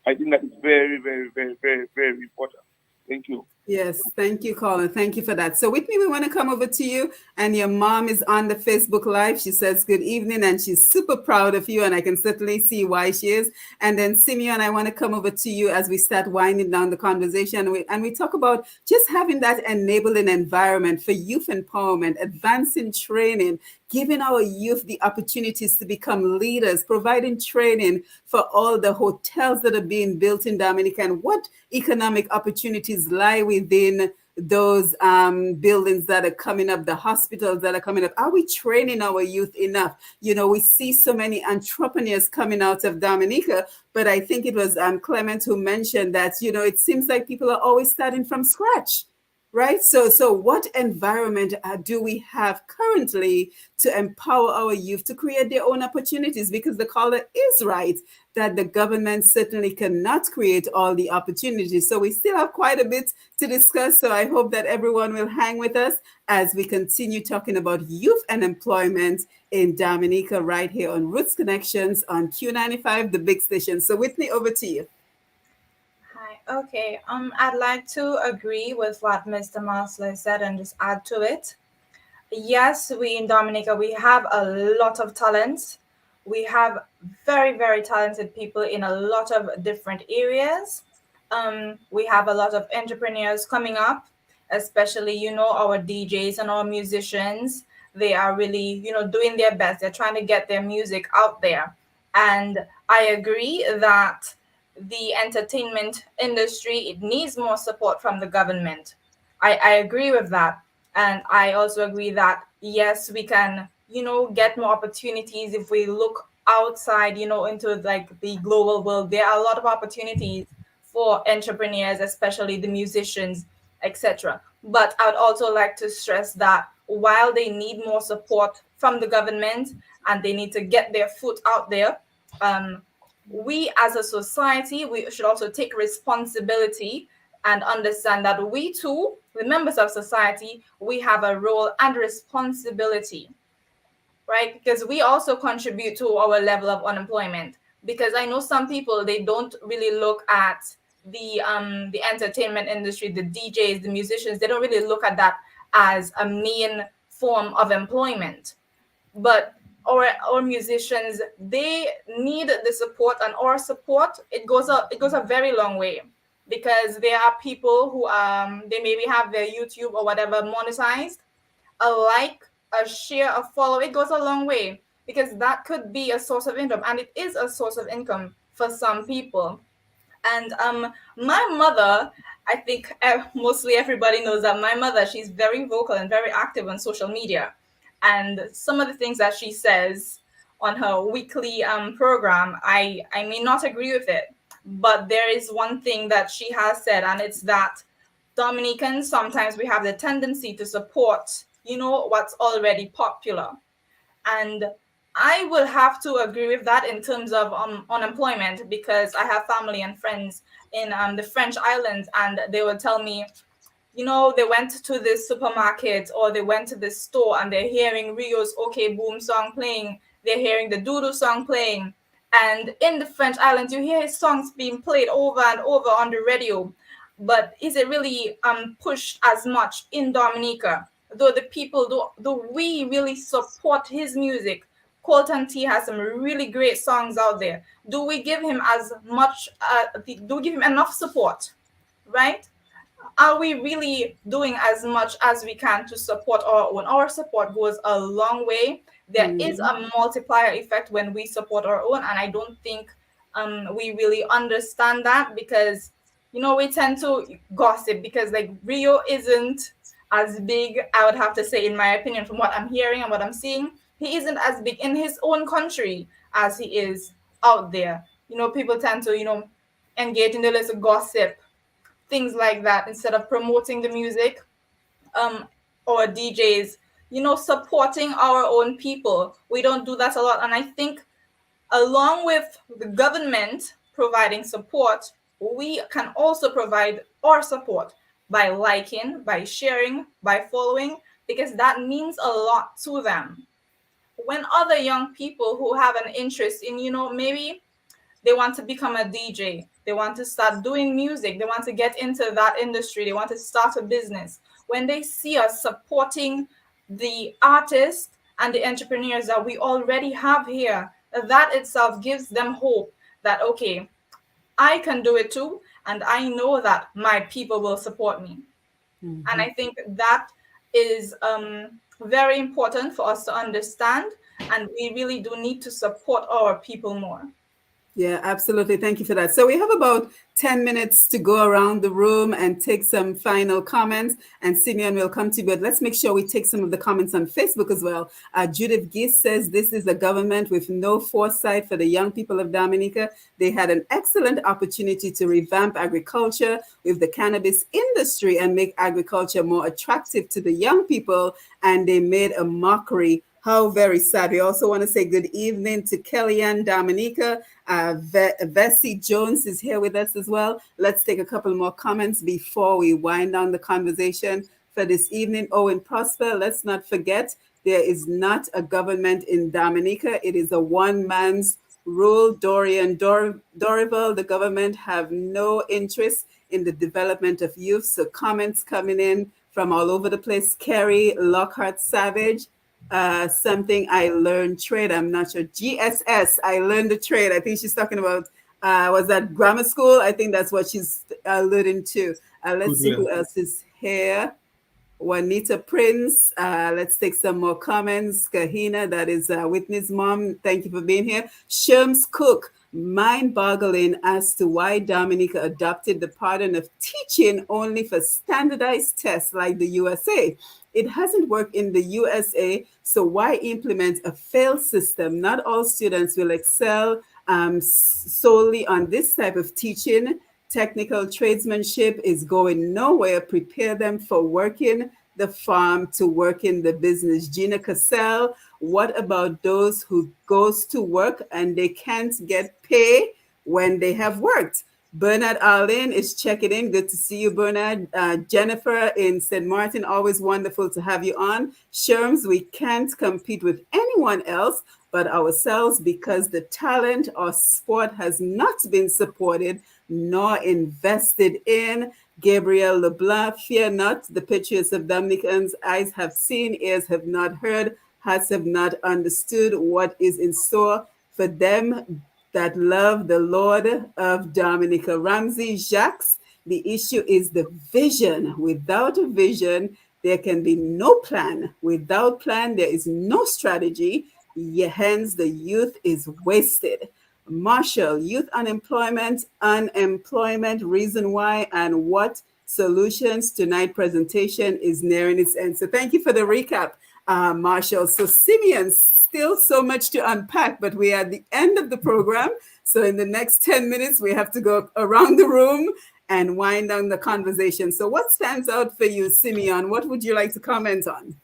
I think that is very, very, very, very, very important. Thank you. Yes, thank you, Colin. Thank you for that. So Whitney, we want to come over to you, and your mom is on the Facebook Live. She says good evening, and she's super proud of you, and I can certainly see why she is. And then Simeon, I want to come over to you as we start winding down the conversation, and we talk about just having that enabling environment for youth empowerment, advancing training, giving our youth the opportunities to become leaders, providing training for all the hotels that are being built in Dominica, and what economic opportunities lie within those buildings that are coming up, the hospitals that are coming up. Are we training our youth enough? We see so many entrepreneurs coming out of Dominica, but I think it was Clement who mentioned that, it seems like people are always starting from scratch. Right. So what environment do we have currently to empower our youth to create their own opportunities? Because the caller is right that the government certainly cannot create all the opportunities. So we still have quite a bit to discuss. So I hope that everyone will hang with us as we continue talking about youth and employment in Dominica right here on Roots Connections on Q95, the big station. So Whitney, over to you. Okay, I'd like to agree with what Mr. Masler said and just add to it. Yes, we in Dominica, we have a lot of talents. We have very, very talented people in a lot of different areas. We have a lot of entrepreneurs coming up, especially, our DJs and our musicians. They are really, doing their best. They're trying to get their music out there. And I agree that the entertainment industry, it needs more support from the government. I agree with that. And I also agree that, yes, we can, get more opportunities if we look outside, into like the global world. There are a lot of opportunities for entrepreneurs, especially the musicians, etc. But I would also like to stress that while they need more support from the government and they need to get their foot out there, we as a society, we should also take responsibility and understand that we too the members of society, we have a role and responsibility, right? Because we also contribute to our level of unemployment. Because I know some people, they don't really look at the entertainment industry, the DJs, the musicians, they don't really look at that as a main form of employment. But our musicians, they need the support, and our support, it goes a very long way, because there are people who they maybe have their YouTube or whatever monetized. A like, a share, a follow, it goes a long way, because that could be a source of income, and it is a source of income for some people. And my mother, I think mostly everybody knows that my mother, she's very vocal and very active on social media. And some of the things that she says on her weekly program, I may not agree with it. But there is one thing that she has said, and it's that Dominicans, sometimes we have the tendency to support, what's already popular. And I will have to agree with that in terms of unemployment, because I have family and friends in the French islands, and they will tell me, they went to this supermarket or they went to this store and they're hearing Rio's OK Boom song playing. They're hearing the Doodoo song playing. And in the French islands, you hear his songs being played over and over on the radio. But is it really pushed as much in Dominica? Though the people, do we really support his music? Colton T has some really great songs out there. Do we give him as much, do we give him enough support, right? Are we really doing as much as we can to support our own? Our support goes a long way. There is a multiplier effect when we support our own, and I don't think we really understand that, because, we tend to gossip, because like Rio isn't as big, I would have to say, in my opinion, from what I'm hearing and what I'm seeing. He isn't as big in his own country as he is out there. People tend to, engage in the little gossip, things like that, instead of promoting the music, or DJs, supporting our own people. We don't do that a lot. And I think along with the government providing support, we can also provide our support by liking, by sharing, by following, because that means a lot to them. When other young people who have an interest in, maybe they want to become a DJ, they want to start doing music, they want to get into that industry, they want to start a business. When they see us supporting the artists and the entrepreneurs that we already have here, that itself gives them hope that, okay, I can do it too, and I know that my people will support me. And I think that is very important for us to understand, and we really do need to support our people more. Yeah, absolutely. Thank you for that. So we have about 10 minutes to go around the room and take some final comments. And Simeon will come to you, but let's make sure we take some of the comments on Facebook as well. Judith Giss says, this is a government with no foresight for the young people of Dominica. They had an excellent opportunity to revamp agriculture with the cannabis industry and make agriculture more attractive to the young people. And they made a mockery. How very sad. We also want to say good evening to Kellyanne Dominica. Vessie Jones is here with us as well. Let's take a couple more comments before we wind down the conversation for this evening. Owen Prosper, let's not forget, there is not a government in Dominica. It is a one-man's rule. Dorian Dorival, the government have no interest in the development of youth. So comments coming in from all over the place. Kerry Lockhart Savage. Something I learned trade. I'm not sure. GSS. I learned the trade. I think she's talking about, was that grammar school? I think that's what she's alluding to. Let's see who else is here. Juanita Prince. Let's take some more comments. Kahina, that is Whitney's mom. Thank you for being here. Sherms Cook. Mind-boggling as to why Dominica adopted the pattern of teaching only for standardized tests like the USA. It hasn't worked in the USA, so why implement a failed system? Not all students will excel solely on this type of teaching. Technical tradesmanship is going nowhere. Prepare them for working the farm to work in the business. Gina Cassell, what about those who goes to work and they can't get pay when they have worked? Bernard Arlene is checking in. Good to see you, Bernard. Jennifer in St. Martin, always wonderful to have you on. Sherms, we can't compete with anyone else but ourselves because the talent or sport has not been supported nor invested in. Gabriel LeBlanc, fear not, the Patriots of Dominicans, eyes have seen, ears have not heard, hearts have not understood what is in store for them that love the Lord of Dominica. Ramsey Jacques, the issue is the vision. Without a vision, there can be no plan. Without plan, there is no strategy. Hence, the youth is wasted. Marshall, youth unemployment, reason why, and what solutions. Tonight presentation is nearing its end. So thank you for the recap, Marshall. So Simeon, still so much to unpack, but we are at the end of the program. So in the next 10 minutes, we have to go around the room and wind down the conversation. So what stands out for you, Simeon? What would you like to comment on?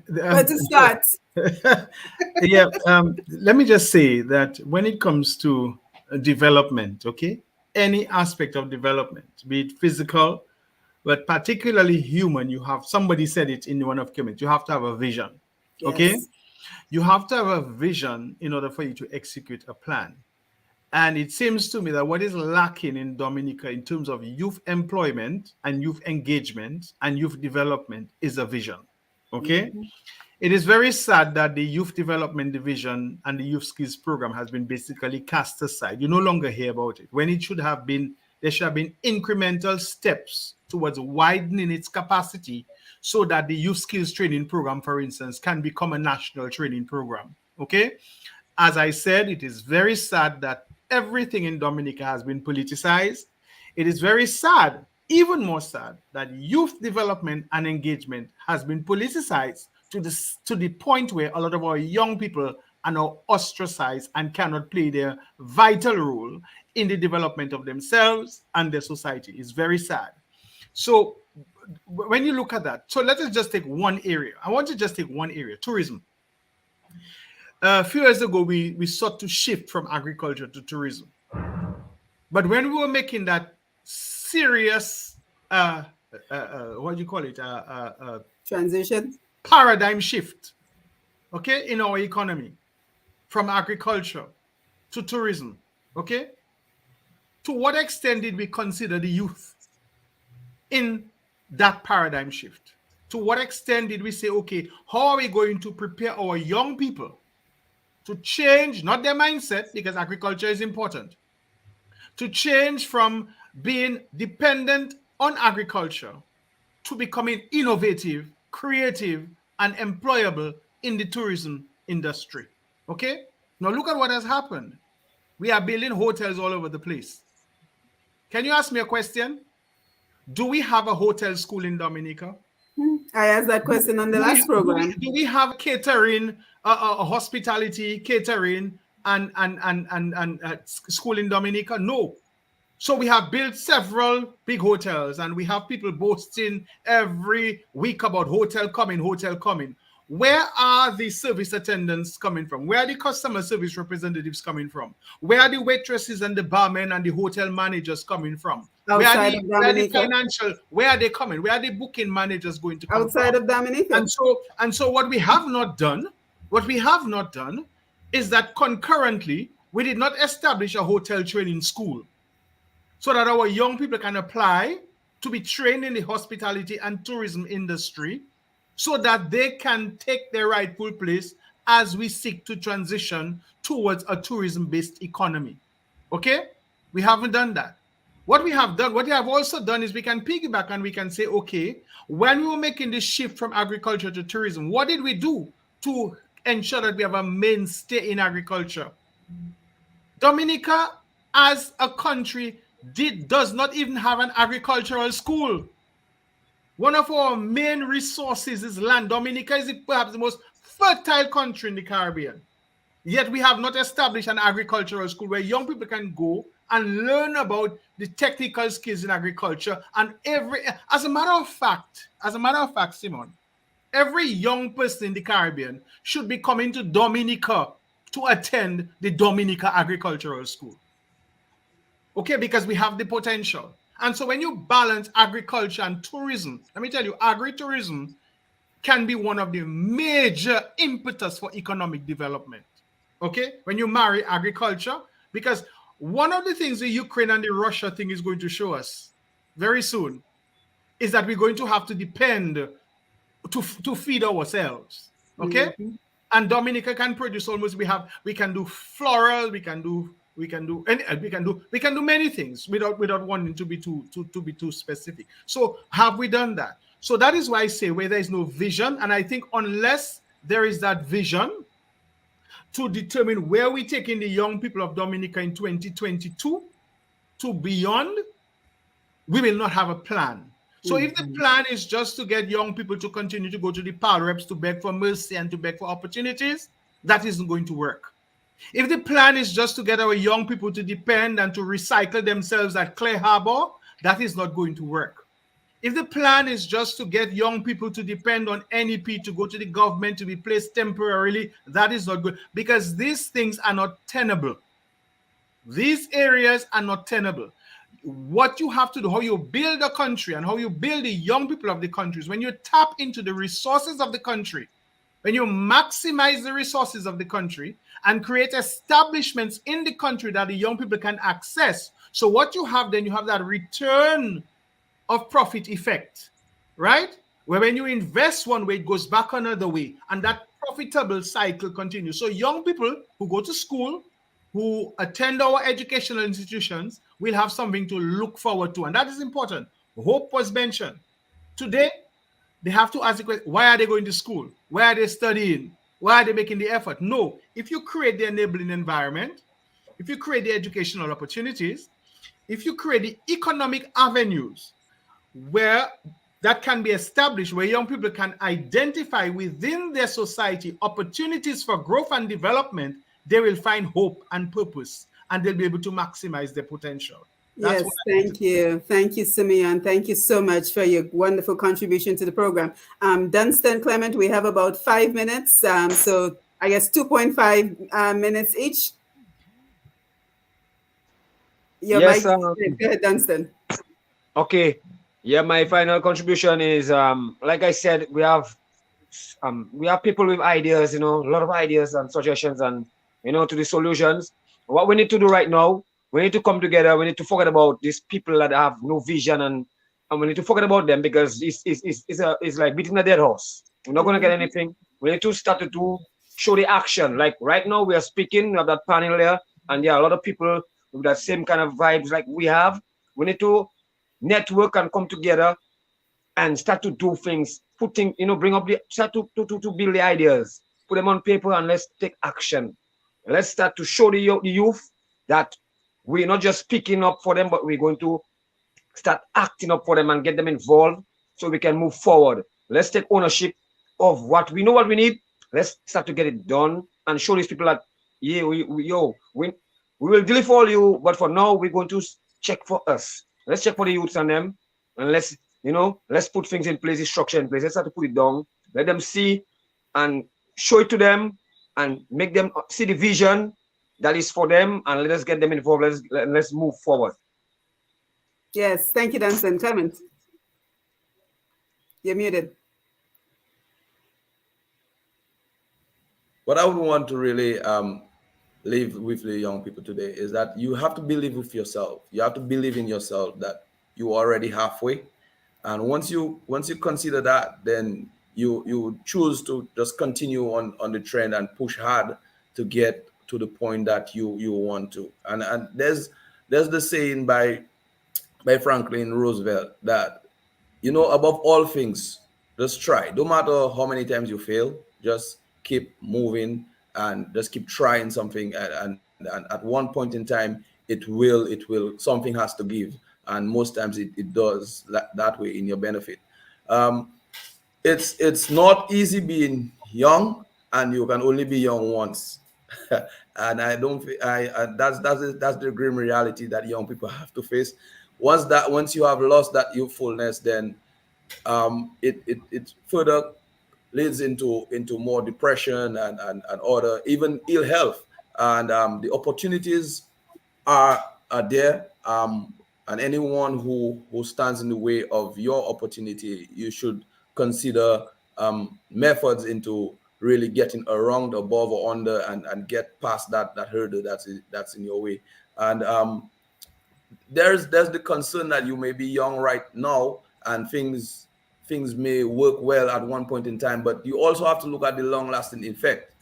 Where to start? Yeah, let me just say that when it comes to development, okay, any aspect of development, be it physical, but particularly human, you have, somebody said it in one of comments, you have to have a vision, okay? Yes. You have to have a vision in order for you to execute a plan. And it seems to me that what is lacking in Dominica in terms of youth employment and youth engagement and youth development is a vision, okay? Mm-hmm. It is very sad that the Youth Development Division and the Youth Skills Program has been basically cast aside. You no longer hear about it. When it should have been, there should have been incremental steps towards widening its capacity so that the Youth Skills Training Program, for instance, can become a national training program, okay? As I said, it is very sad that everything in Dominica has been politicized. It is very sad, even more sad, that youth development and engagement has been politicized to the point where a lot of our young people are now ostracized and cannot play their vital role in the development of themselves and their society. It's very sad. So when you look at that, so let us just take one area. I want to just take one area, tourism. A few years ago, we sought to shift from agriculture to tourism. But when we were making that serious, what do you call it? Transition? Paradigm shift, okay, in our economy from agriculture to tourism, okay? To what extent did we consider the youth in that paradigm shift? To what extent did we say, okay, how are we going to prepare our young people to change, not their mindset, because agriculture is important, to change from being dependent on agriculture to becoming innovative, creative, and employable in the tourism industry, okay? Now look at what has happened. We are building hotels all over the place. Can you ask me a question? Do we have a hotel school in Dominica? I asked that question on the last program. Do we have catering, hospitality, catering, and school in Dominica? No. So we have built several big hotels, and we have people boasting every week about hotel coming, hotel coming. Where are the service attendants coming from? Where are the customer service representatives coming from? Where are the waitresses and the barmen and the hotel managers coming from? Where are the financial? Where are they coming? Where are the booking managers going to come outside from? of Dominica? And so what we have not done is that concurrently we did not establish a hotel training school, so that our young people can apply to be trained in the hospitality and tourism industry, so that they can take their rightful place as we seek to transition towards a tourism-based economy. Okay? We haven't done that. What we have also done is we can piggyback and we can say, okay, when we were making this shift from agriculture to tourism, what did we do to ensure that we have a mainstay in agriculture? Dominica, as a country, does not even have an agricultural school. One of our main resources is land. Dominica is perhaps the most fertile country in the Caribbean. Yet we have not established an agricultural school where young people can go and learn about the technical skills in agriculture. And as a matter of fact, Simon, every young person in the Caribbean should be coming to Dominica to attend the Dominica Agricultural School. okay, because we have the potential. And so when you balance agriculture and tourism, let me tell you, agritourism can be one of the major impetus for economic development. Okay, when you marry agriculture, because one of the things the Ukraine and the Russia thing is going to show us very soon is that we're going to have to depend to feed ourselves. Okay, and Dominica can produce almost. We can do floral. We can do many things without wanting to be too specific. So have we done that? So that is why I say where there is no vision, and I think unless there is that vision to determine where we're taking the young people of Dominica in 2022 to beyond, we will not have a plan. So if the plan is just to get young people to continue to go to the power reps to beg for mercy and to beg for opportunities, that isn't going to work. If the plan is just to get our young people to depend and to recycle themselves at Clay Harbor, that is not going to work. If the plan is just to get young people to depend on NEP to go to the government to be placed temporarily, that is not good, because these things are not tenable. These areas are not tenable. What you have to do, how you build a country and how you build the young people of the countries, when you tap into the resources of the country, when you maximize the resources of the country and create establishments in the country that the young people can access. So what you have then, you have that return of profit effect, right? Where when you invest one way, it goes back another way, and that profitable cycle continues. So young people who go to school, who attend our educational institutions, will have something to look forward to, and that is important. Hope was mentioned. Today, they have to ask the question, why are they going to school? Why are they studying? Why are they making the effort? No, if you create the enabling environment, if you create the educational opportunities, if you create the economic avenues where that can be established, where young people can identify within their society opportunities for growth and development, they will find hope and purpose, and they'll be able to maximize their potential. Yes, thank you. Thank you, Simeon. Thank you so much for your wonderful contribution to the program. Dunstan, Clement, we have about 5 minutes. So I guess 2.5 minutes each. Yes, go ahead, Dunstan. Okay. Yeah, my final contribution is like I said, we have people with ideas, a lot of ideas and suggestions and to the solutions. What we need to do right now, we need to come together. We need to forget about these people that have no vision, and we need to forget about them, because it's like beating a dead horse. We're not going to get anything. We need to start to show the action. Like right now, we are speaking. We have that panel there, and there are a lot of people with that same kind of vibes like we have. We need to network and come together and start to do things, start to build the ideas, put them on paper, and let's take action. Let's start to show the youth that we're not just picking up for them, but we're going to start acting up for them and get them involved so we can move forward. Let's take ownership of what we know what we need. Let's start to get it done and show these people that, yeah, we will deliver for you, but for now, we're going to check for us. Let's check for the youths and them, and let's put things in place, the structure in place. Let's start to put it down. Let them see and show it to them and make them see the vision that is for them, and let us get them involved. Let's move forward. Yes, thank you, Dunstan. Clement, you're muted. What I would want to really leave with the young people today is that you have to believe with yourself. You have to believe in yourself that you're already halfway. And once you consider that, then you choose to just continue on the trend and push hard to get to the point that you want to. And there's the saying by Franklin Roosevelt that, above all things, just try. No matter how many times you fail, just keep moving and just keep trying something. And at one point in time, it will, something has to give. And most times it does that way in your benefit. It's not easy being young, and you can only be young once. And that's the grim reality that young people have to face. Once you have lost that youthfulness, then it further leads into more depression and other, even ill health. And the opportunities are are there, and anyone who stands in the way of your opportunity, you should consider methods into really getting around, above, or under, and get past that hurdle that's in your way. And there's the concern that you may be young right now, and things may work well at one point in time, but you also have to look at the long-lasting effect.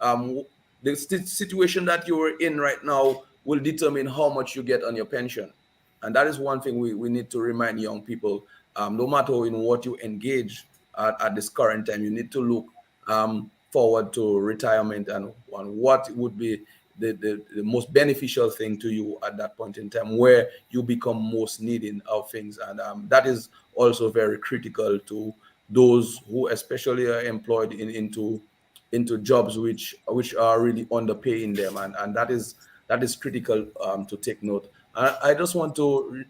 The situation that you're in right now will determine how much you get on your pension. And that is one thing we need to remind young people. No matter in what you engage at this current time, you need to look forward to retirement and what would be the most beneficial thing to you at that point in time, where you become most needing of things. And that is also very critical to those who especially are employed into jobs which are really underpaying them, and that is critical to take note. I just want to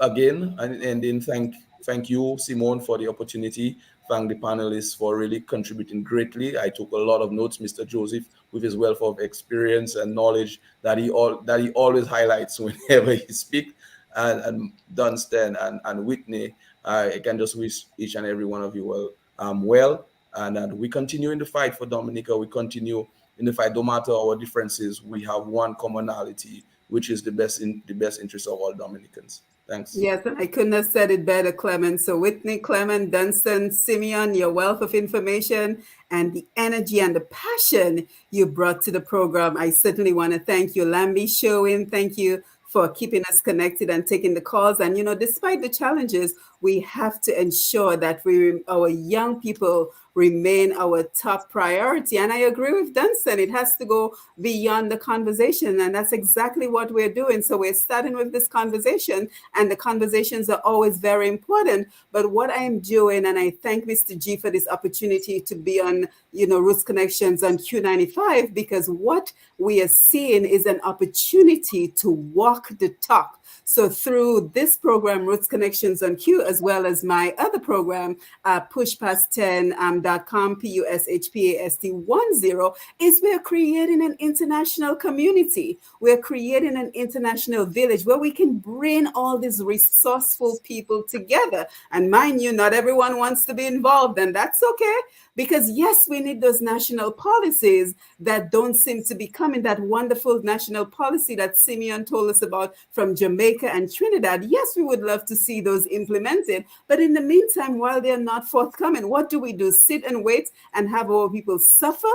again and then thank you, Simone, for the opportunity. Thank the panelists for really contributing greatly. I took a lot of notes. Mr. Joseph, with his wealth of experience and knowledge that he always highlights whenever he speaks, and Dunstan and Whitney, I can just wish each and every one of you well, and we continue in the fight for Dominica. We continue in the fight, no matter our differences. We have one commonality, which is the best interest of all Dominicans. Thanks. Yes, and I couldn't have said it better, Clement. So Whitney, Clement, Dunstan, Simeon, your wealth of information and the energy and the passion you brought to the program, I certainly want to thank you. Lambi Sherwin, thank you for keeping us connected and taking the calls. And, despite the challenges, we have to ensure that our young people remain our top priority. And I agree with Dunstan. It has to go beyond the conversation. And that's exactly what we're doing. So we're starting with this conversation, and the conversations are always very important. But what I am doing, and I thank Mr. G for this opportunity to be on, Roots Connections on Q95, because what we are seeing is an opportunity to walk the talk. So through this program, Roots Connections on Q, as well as my other program, pushpast10.com, PUSHPAST10, is we're creating an international community. We're creating an international village where we can bring all these resourceful people together. And mind you, not everyone wants to be involved, and that's okay. Because yes, we need those national policies that don't seem to be coming. That wonderful national policy that Simeon told us about from Jamaica and Trinidad. Yes, we would love to see those implemented. But in the meantime, while they're not forthcoming, what do? Sit and wait and have our people suffer?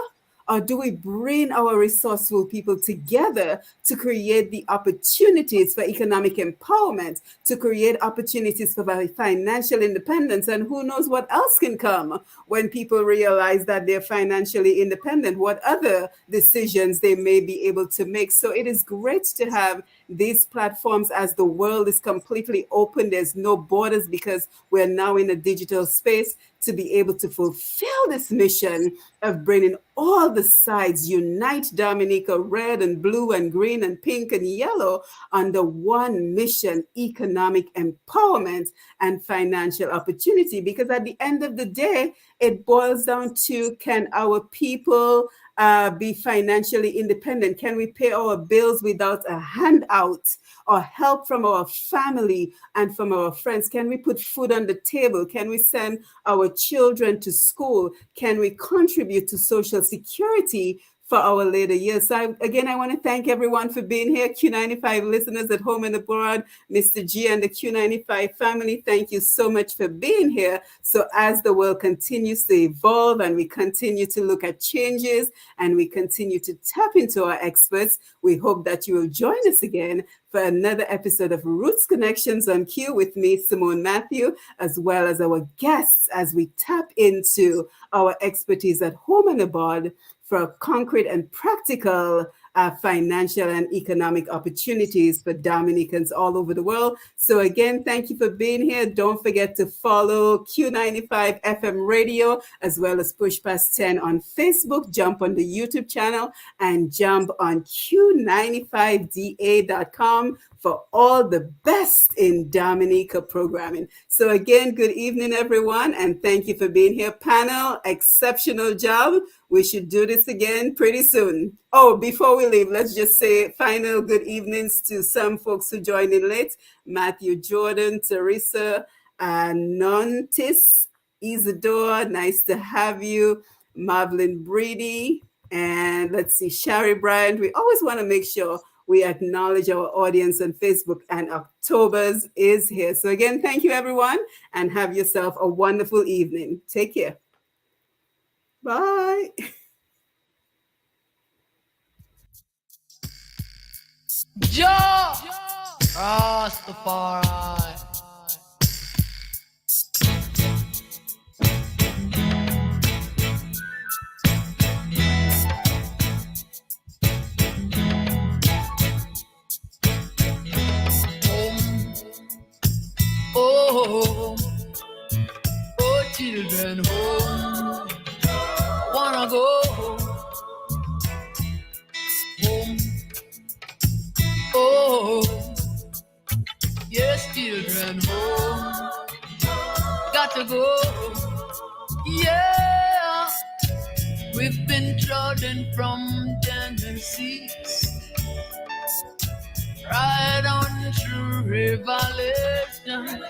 Or do we bring our resourceful people together to create the opportunities for economic empowerment, to create opportunities for financial independence? And who knows what else can come when people realize that they're financially independent, what other decisions they may be able to make. So it is great to have these platforms as the world is completely open. There's no borders because we're now in a digital space, to be able to fulfill this mission of bringing all the sides, unite Dominica, red and blue and green and pink and yellow, under one mission: economic empowerment and financial opportunity. Because at the end of the day, it boils down to, can our people be financially independent? Can we pay our bills without a handout or help from our family and from our friends? Can we put food on the table? Can we send our children to school? Can we contribute to Social Security for our later years? So I want to thank everyone for being here. Q95 listeners at home and abroad, Mr. G and the Q95 family, thank you so much for being here. So as the world continues to evolve and we continue to look at changes and we continue to tap into our experts, we hope that you will join us again for another episode of Roots Connections on Q with me, Simone Matthew, as well as our guests, as we tap into our expertise at home and abroad for concrete and practical financial and economic opportunities for Dominicans all over the world. So again, thank you for being here. Don't forget to follow Q95 FM radio, as well as Push Past 10 on Facebook. Jump on the YouTube channel and jump on Q95da.com for all the best in Dominica programming. So again, good evening, everyone, and thank you for being here. Panel, exceptional job. We should do this again pretty soon. Oh, before we leave, let's just say final good evenings to some folks who joined in late. Matthew Jordan, Teresa, Nontis, Isadore, nice to have you. Marvelyn Breedy, and let's see, Shari Bryant. We always want to make sure we acknowledge our audience on Facebook, and October's is here. So again, thank you, everyone, and have yourself a wonderful evening. Take care. Bye. Jah Rastafari. Oh, oh, children, home. Wanna go home. Oh, yes, children, home. Got to go. Yeah, we've been trodden from tendencies right on through revelation.